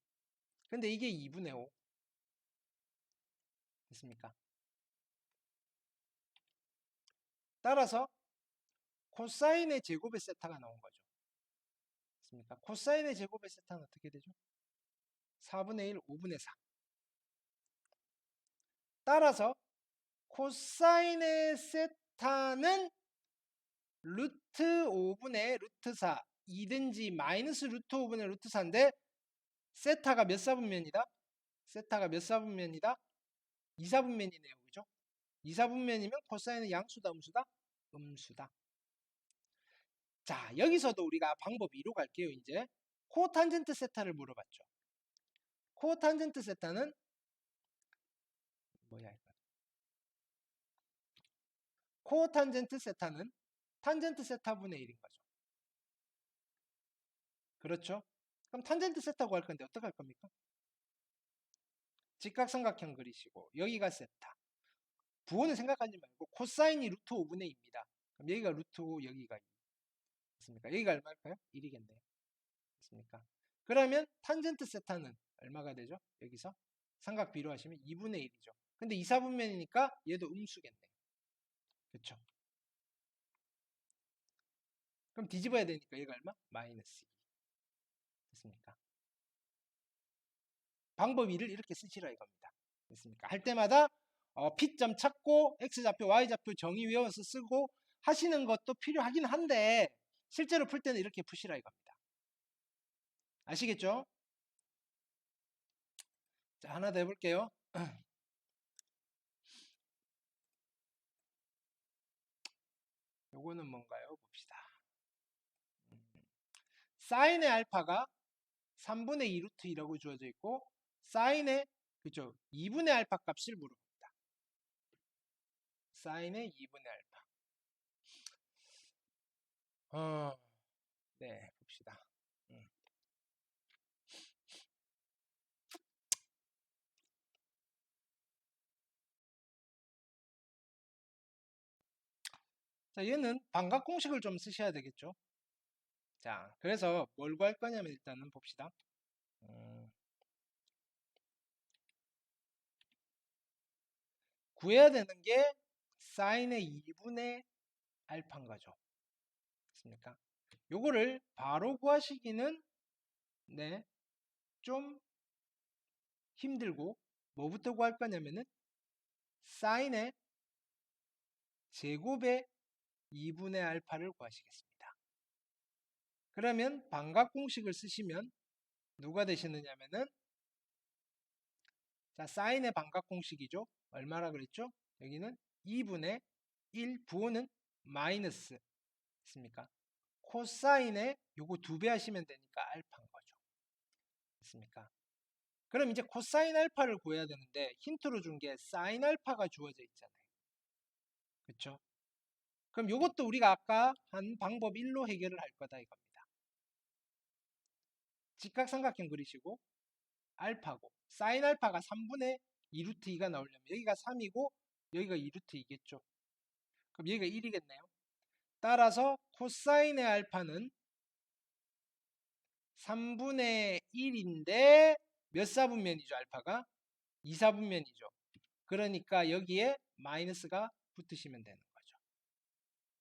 근데 이게 2분의 5. 됐습니까? 따라서 코사인의 제곱의 세타가 나온 거죠. 됐습니까? 코사인의 제곱의 세타는 어떻게 되죠? 4분의 1, 5분의 4. 따라서 코사인의 세타는 루트 5분의 루트 4 2든지 마이너스 루트 5분의 루트 4인데 세타가 몇 사분면이다? 세타가 몇 사분면이다? 2사분면이네요. 그죠? 2사분면이면 코사인은 양수다 음수다? 음수다. 자, 여기서도 우리가 방법 2로 갈게요. 이제 코탄젠트 세타를 물어봤죠. 코탄젠트 세타는 뭐야 이거? 코탄젠트 세타는 탄젠트 세타분의 1인 거죠. 그렇죠? 그럼 탄젠트 세타 구할 건데 어떻게 할 겁니까? 직각삼각형 그리시고 여기가 세타. 부호는 생각하지 말고 코사인이 루트 5분의 2입니다. 그럼 여기가 루트 5, 여기가 2. 됐습니까? 여기가 얼마일까요? 1이겠네요. 됐습니까? 그러면 탄젠트 세타는 얼마가 되죠? 여기서 삼각 비로 하시면 2분의 1이죠. 근데 2, 4분면이니까 얘도 음수겠네요. 그렇죠? 그럼 뒤집어야 되니까 얘가 얼마? 마이너스 2. 됐습니까? 방법 2를 이렇게 쓰시라 이겁니다. 됐습니까? 할 때마다 P점 찾고 X좌표, Y좌표 정의 외워서 쓰고 하시는 것도 필요하긴 한데 실제로 풀 때는 이렇게 푸시라 이겁니다. 아시겠죠? 자, 하나 더 해볼게요. 요거는 뭔가요? 봅시다. 사인의 알파가 3분의 2 루트 2라고 주어져 있고 사인의 그죠? 2분의 알파 값을 물어봅니다. 사인의 2분의 알파. 네, 봅시다. 음. 자, 얘는 반각 공식을 좀 쓰셔야 되겠죠. 자, 그래서 뭘 구할 거냐면 일단은 봅시다. 음, 구해야 되는 게 사인의 2분의 알파인 거죠. 됐습니까? 요거를 바로 구하시기는 네, 좀 힘들고 뭐부터 구할 거냐면은 사인의 제곱의 2분의 알파를 구하시겠습니다. 그러면 반각 공식을 쓰시면 누가 되시느냐면은 자, 사인의 반각 공식이죠. 얼마라 그랬죠? 여기는 2분의 1 부호는 마이너스 있습니까? 코사인의 요거 2배 하시면 되니까 알파인 거죠. 됐습니까? 그럼 이제 코사인 알파를 구해야 되는데 힌트로 준 게 사인 알파가 주어져 있잖아요. 그렇죠? 그럼 요것도 우리가 아까 한 방법 1로 해결을 할 거다 이겁니다. 직각삼각형 그리시고 알파고 사인 알파가 3분의 2 루트 2가 나오려면 여기가 3이고 여기가 2 루트 2겠죠. 그럼 여기가 1이겠네요. 따라서 코사인의 알파는 3분의 1인데 몇 사분면이죠 알파가? 2사분면이죠. 그러니까 여기에 마이너스가 붙으시면 되는 거죠.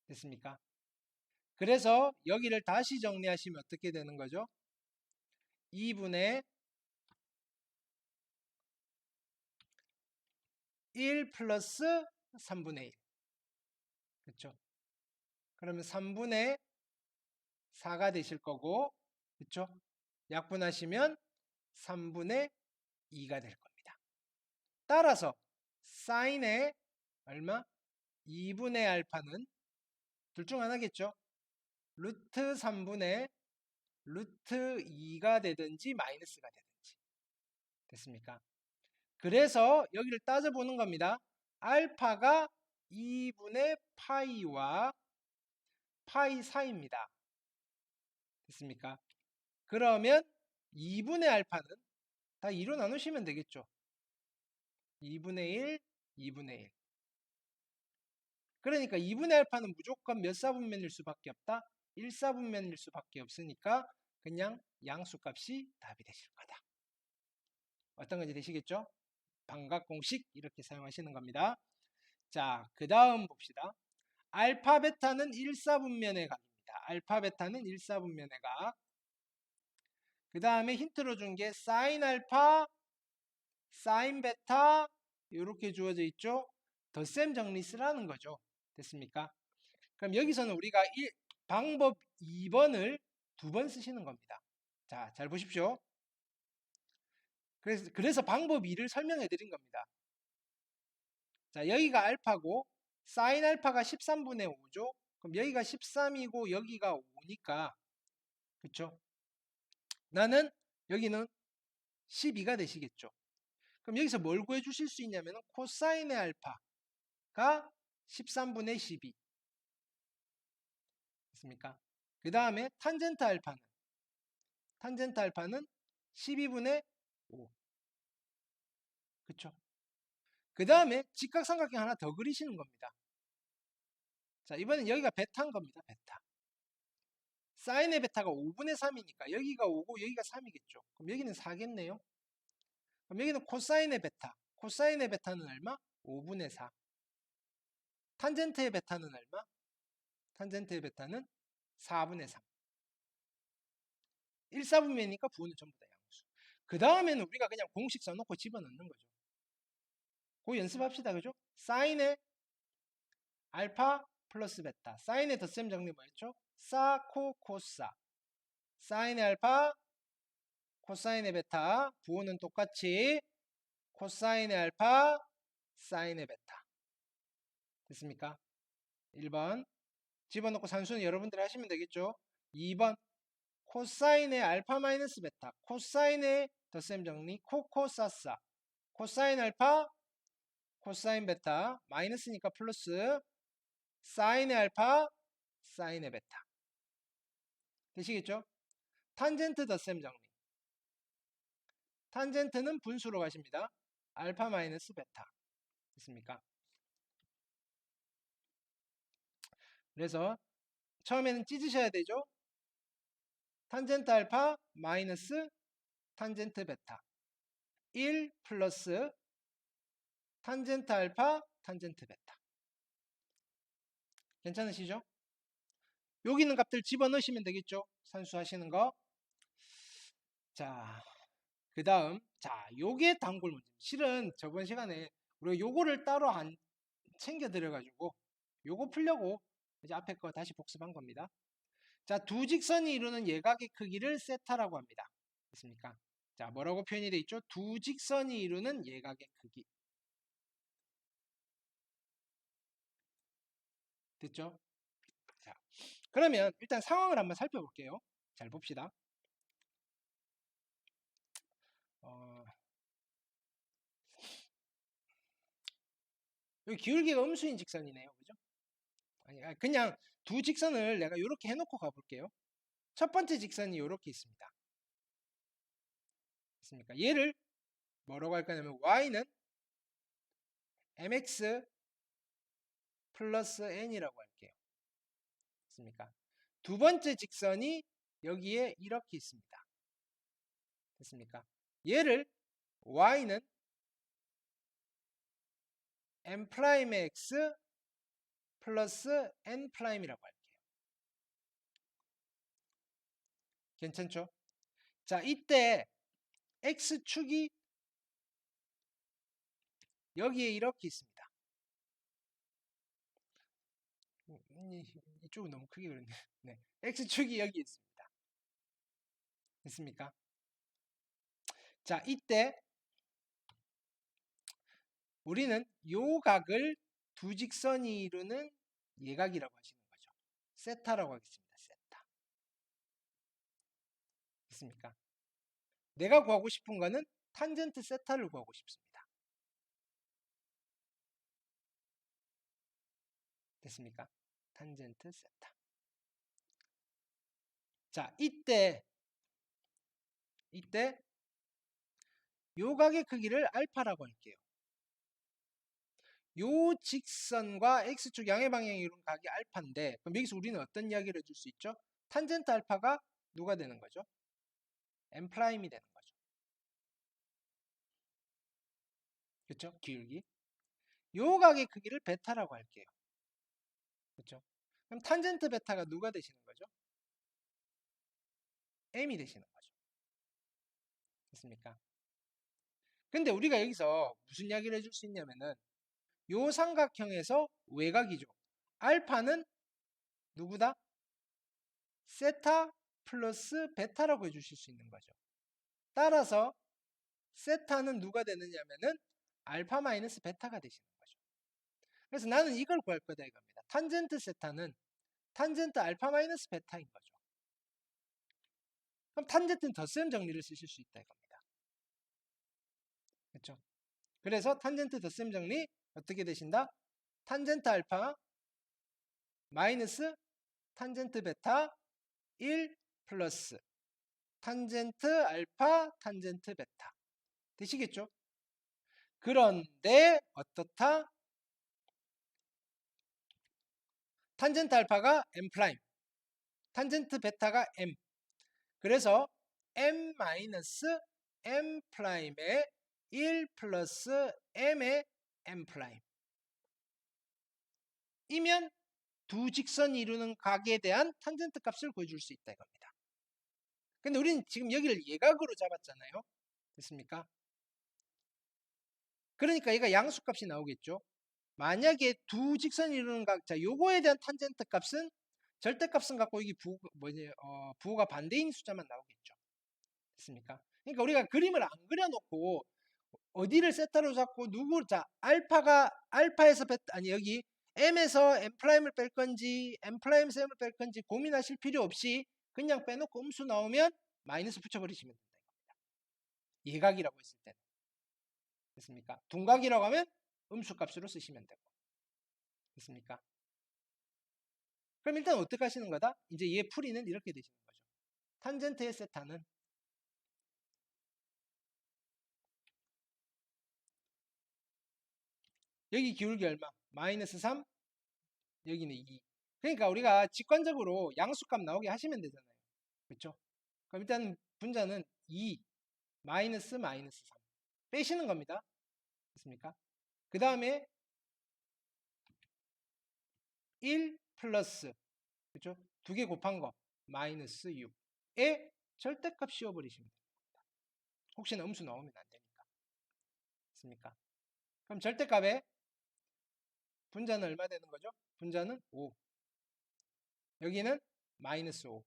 됐습니까? 그래서 여기를 다시 정리하시면 어떻게 되는 거죠? 2분의 1 플러스 3분의 1. 그렇죠? 그러면 3분의 4가 되실 거고, 그렇죠? 약분하시면 3분의 2가 될 겁니다. 따라서 사인의 얼마? 2분의 알파는 둘 중 하나겠죠? 루트 3분의 루트 2가 되든지 마이너스가 되든지. 됐습니까? 그래서 여기를 따져보는 겁니다. 알파가 2분의 파이와 파이 사이입니다. 됐습니까? 그러면 2분의 알파는 다 2로 나누시면 되겠죠. 2분의 1, 2분의 1. 그러니까 2분의 알파는 무조건 몇 사분면일 수밖에 없다? 1사분면일 수밖에 없으니까 그냥 양수값이 답이 되실 거다. 어떤 건지 되시겠죠? 반각 공식 이렇게 사용하시는 겁니다. 자, 그 다음 봅시다. 알파 베타는 1사분면의 각입니다. 알파 베타는 1사분면의 각. 그 다음에 힌트로 준 게 사인 알파, 사인 베타 이렇게 주어져 있죠. 덧셈 정리 쓰라는 거죠. 됐습니까? 그럼 여기서는 우리가 방법 2번을 2번 쓰시는 겁니다. 자, 잘 보십시오. 그래서 방법 2를 설명해 드린 겁니다. 자, 여기가 알파고 사인 알파가 13분의 5죠. 그럼 여기가 13이고 여기가 5니까 그쵸? 나는 여기는 12가 되시겠죠. 그럼 여기서 뭘 구해 주실 수 있냐면 코사인의 알파가 13분의 12 됐습니까? 그 다음에 탄젠트 알파는 12분의 5 그쵸? 그 다음에 직각삼각형 하나 더 그리시는 겁니다. 자, 이번엔 여기가 베타인 겁니다. 베타. 사인의 베타가 5분의 3이니까 여기가 5고 여기가 3이겠죠. 그럼 여기는 4겠네요. 그럼 여기는 코사인의 베타. 코사인의 베타는 얼마? 5분의 4. 탄젠트의 베타는 얼마? 탄젠트의 베타는 4분의 3. 1사분면이니까 부호는 전부 다 양수. 그 다음에는 우리가 그냥 공식 써놓고 집어넣는 거죠. 그거 연습합시다. 그죠? 사인의 알파 플러스 베타. 사인의 덧셈 정리 뭐였죠? 사, 코, 코사. 사인의 알파, 코사인의 베타. 부호는 똑같이 코사인의 알파, 사인의 베타. 됐습니까? 1번. 집어넣고 산수는 여러분들이 하시면 되겠죠? 2번. 코사인의 알파 마이너스 베타. 코사인의 덧셈 정리. 코코사사. 코사인 알파, 코사인 베타. 마이너스니까 플러스. 사인의 알파, 사인의 베타. 되시겠죠? 탄젠트 덧셈 정리. 탄젠트는 분수로 가십니다. 알파 마이너스 베타. 됐습니까? 그래서 처음에는 찢으셔야 되죠? 탄젠트 알파 마이너스 탄젠트 베타. 1 플러스 탄젠트 알파 탄젠트 베타. 괜찮으시죠? 여기 있는 값들 집어넣으시면 되겠죠? 산수하시는 거. 자, 그 다음, 자, 요게 단골 문제. 실은 저번 시간에 우리가 요거를 따로 안 챙겨드려가지고 요거 풀려고 이제 앞에 거 다시 복습한 겁니다. 자, 두 직선이 이루는 예각의 크기를 세타라고 합니다. 됐습니까? 자, 뭐라고 표현이 되어 있죠? 두 직선이 이루는 예각의 크기. 됐죠? 자, 그러면 일단 상황을 한번 살펴볼게요. 잘 봅시다. 여기 기울기가 음수인 직선이네요. 그죠? 아니, 그냥 두 직선을 내가 이렇게 해놓고 가볼게요. 첫 번째 직선이 이렇게 있습니다. 됐습니까? 얘를 뭐라고 할 거냐면 y는 mx 플러스 n이라고 할게요. 됐습니까? 두 번째 직선이 여기에 이렇게 있습니다. 됐습니까? 얘를 y는 m'의 x 플러스 n'이라고 할게요. 괜찮죠? 자, 이때 x축이 여기에 이렇게 있습니다. 이쪽은 너무 크게 그렸네. 네. x축이 여기 있습니다. 됐습니까? 자, 이때 우리는 요 각을 두 직선이 이루는 예각이라고 하시는 거죠. 세타라고 하겠습니다. 세타. 됐습니까? 내가 구하고 싶은 거는 탄젠트 세타를 구하고 싶습니다. 됐습니까? 탄젠트 세타. 자, 이때 요 각의 크기를 알파라고 할게요. 요 직선과 x축 양의 방향이 이룬 각이 알파인데, 그럼 여기서 우리는 어떤 이야기를 해줄 수 있죠? 탄젠트 알파가 누가 되는 거죠? m'이 되는 거죠. 그렇죠? 기울기. 요 각의 크기를 베타라고 할게요. 그렇죠? 그럼 탄젠트 베타가 누가 되시는 거죠? m이 되시는 거죠. 됐습니까? 근데 우리가 여기서 무슨 이야기를 해줄 수 있냐면은 요 삼각형에서 외곽이죠. 알파는 누구다? 세타 플러스 베타라고 해주실 수 있는 거죠. 따라서 세타는 누가 되느냐면은 알파 마이너스 베타가 되시는 거죠. 그래서 나는 이걸 구할 거다 이겁니다. 탄젠트 세타는 탄젠트 알파 마이너스 베타인 거죠. 그럼 탄젠트는 덧셈 정리를 쓰실 수 있다 이겁니다. 그렇죠? 그래서 탄젠트 덧셈 정리 어떻게 되신다? 탄젠트 알파 마이너스 탄젠트 베타 1 플러스 탄젠트 알파 탄젠트 베타 되시겠죠? 그런데 어떻다? 탄젠트 알파가 m 프라임, 탄젠트 베타가 m. 그래서 m 마이너스 m 프라임의 1 플러스 m의 m 프라임. 이면 두 직선이 이루는 각에 대한 탄젠트 값을 구해줄 수 있다 이겁니다. 근데 우리는 지금 여기를 예각으로 잡았잖아요. 됐습니까? 그러니까 얘가 양수값이 나오겠죠. 만약에 두 직선이 이루는 각, 자, 요거에 대한 탄젠트 값은 절대값은 갖고 여기 부호가 반대인 숫자만 나오겠죠. 됐습니까? 그러니까 우리가 그림을 안 그려놓고 어디를 세타로 잡고 자, 알파에서 아니 여기 m에서 m 프라임을 뺄 건지 m 프라임에서 m을 뺄 건지 고민하실 필요 없이 그냥 빼놓고 음수 나오면 마이너스 붙여버리시면 된다 이겁니다. 예각이라고 했을 때는. 됐습니까? 둔각이라고 하면 음수 값으로 쓰시면 되고. 됐습니까? 그럼 일단 어떻게 하시는 거다? 이제 얘 풀이는 이렇게 되시는 거죠. 탄젠트의 세타는 여기 기울기 얼마? 마이너스 3, 여기는 2. 그러니까 우리가 직관적으로 양수값 나오게 하시면 되잖아요. 그렇죠? 그럼 일단 분자는 2, 마이너스 3 빼시는 겁니다. 됐습니까? 그 다음에 1 플러스, 그렇죠? 두 개 곱한 거 마이너스 6에 절대값 씌워버리시면 됩니다. 혹시나 음수 나오면 안 되니까. 됐습니까? 그럼 절대값에 분자는 얼마 되는 거죠? 분자는 5. 여기는 마이너스 5.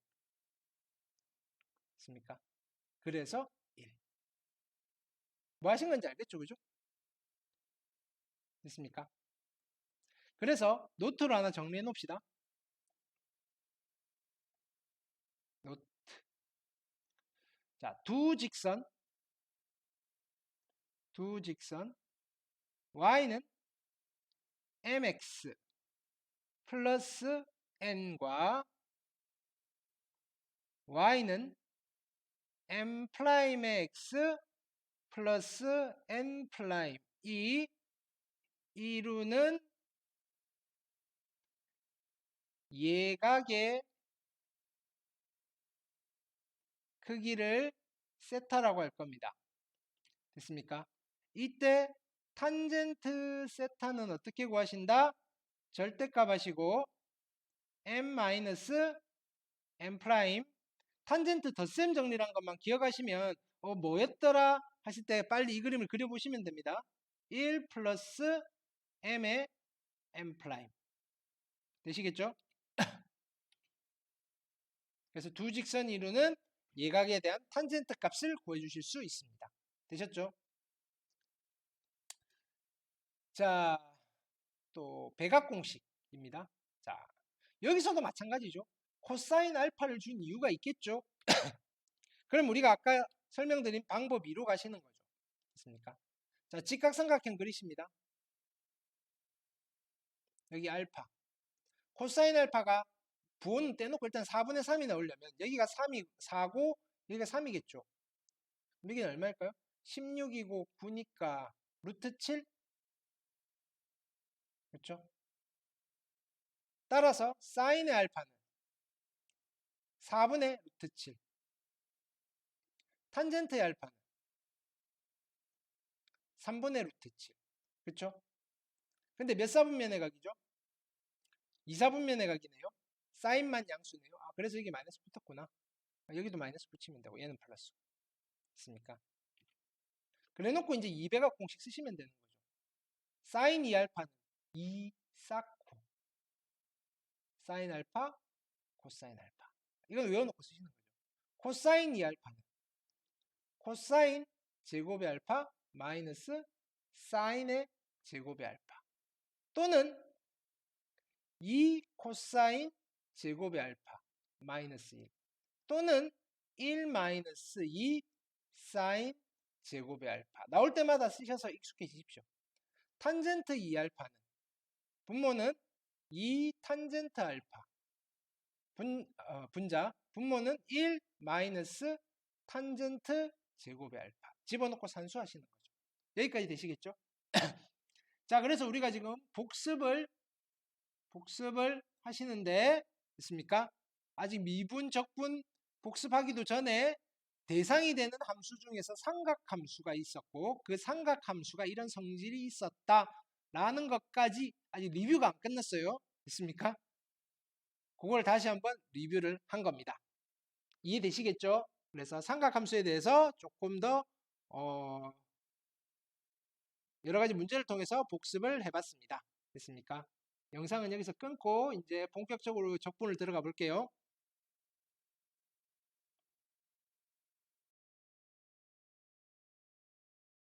됐습니까? 그래서 1. 뭐 하신 건지 알겠죠? 그죠? 됐습니까? 그래서 노트로 하나 정리해 놓읍시다. 노트. 자, 두 직선 y는 mx 플러스 n과 y는 m 프라임의 x 플러스 n 프라임이 이루는 예각의 크기를 세타라고 할 겁니다. 됐습니까? 이때 탄젠트 세타는 어떻게 구하신다? 절대값 하시고 m-m 프라임 탄젠트 덧셈 정리란 것만 기억하시면 뭐였더라 하실 때 빨리 이 그림을 그려보시면 됩니다. 1 플러스 m의 m 프라임 되시겠죠? 그래서 두 직선이 이루는 예각에 대한 탄젠트 값을 구해주실 수 있습니다. 되셨죠? 자, 또 백악 공식입니다. 자, 여기서도 마찬가지죠. 코사인 알파를 준 이유가 있겠죠? 그럼 우리가 아까 설명드린 방법 2로 가시는 거죠. 됐습니까? 자, 직각삼각형 그리십니다. 여기 알파. 코사인 알파가 부호는 떼놓고 일단 4분의 3이 나오려면 여기가 3이 4고 여기가 3이겠죠. 여기는 얼마일까요? 16이고 9니까 루트 7? 그렇죠? 따라서 사인의 알파는 4분의 루트 7. 탄젠트의 알파는 3분의 루트 7. 그렇죠? 근데 몇 사분면의 각이죠? 2사분면의 각이네요. 사인만 양수네요. 아, 그래서 이게 마이너스 붙었구나. 여기도 마이너스 붙이면 되고 얘는 플러스. 됐습니까? 그래 놓고 이제 200악 공식 쓰시면 되는 거죠. 사인 2알파는 2 쌓고 사인 알파, 코사인 알파. 이건 외워놓고 쓰시는 거죠. 코사인 2알파는 코사인 제곱의 알파 마이너스 사인의 제곱의 알파 또는 2 코사인 제곱의 알파 마이너스 1 또는 1 마이너스 2 사인 제곱의 알파 나올 때마다 쓰셔서 익숙해지십시오. 탄젠트 2알파는 분모는 2 탄젠트 알파 분자 분모는 1 마이너스 탄젠트 제곱의 알파 집어넣고 산수하시는 거죠. 여기까지 되시겠죠? 자, 그래서 우리가 지금 복습을 하시는데 됐습니까? 아직 미분, 적분 복습하기도 전에 대상이 되는 함수 중에서 삼각함수가 있었고 그 삼각함수가 이런 성질이 있었다라는 것까지 아직 리뷰가 안 끝났어요. 됐습니까? 그걸 다시 한번 리뷰를 한 겁니다. 이해되시겠죠? 그래서 삼각함수에 대해서 조금 더 여러 가지 문제를 통해서 복습을 해봤습니다. 됐습니까? 영상은 여기서 끊고 이제 본격적으로 적분을 들어가 볼게요.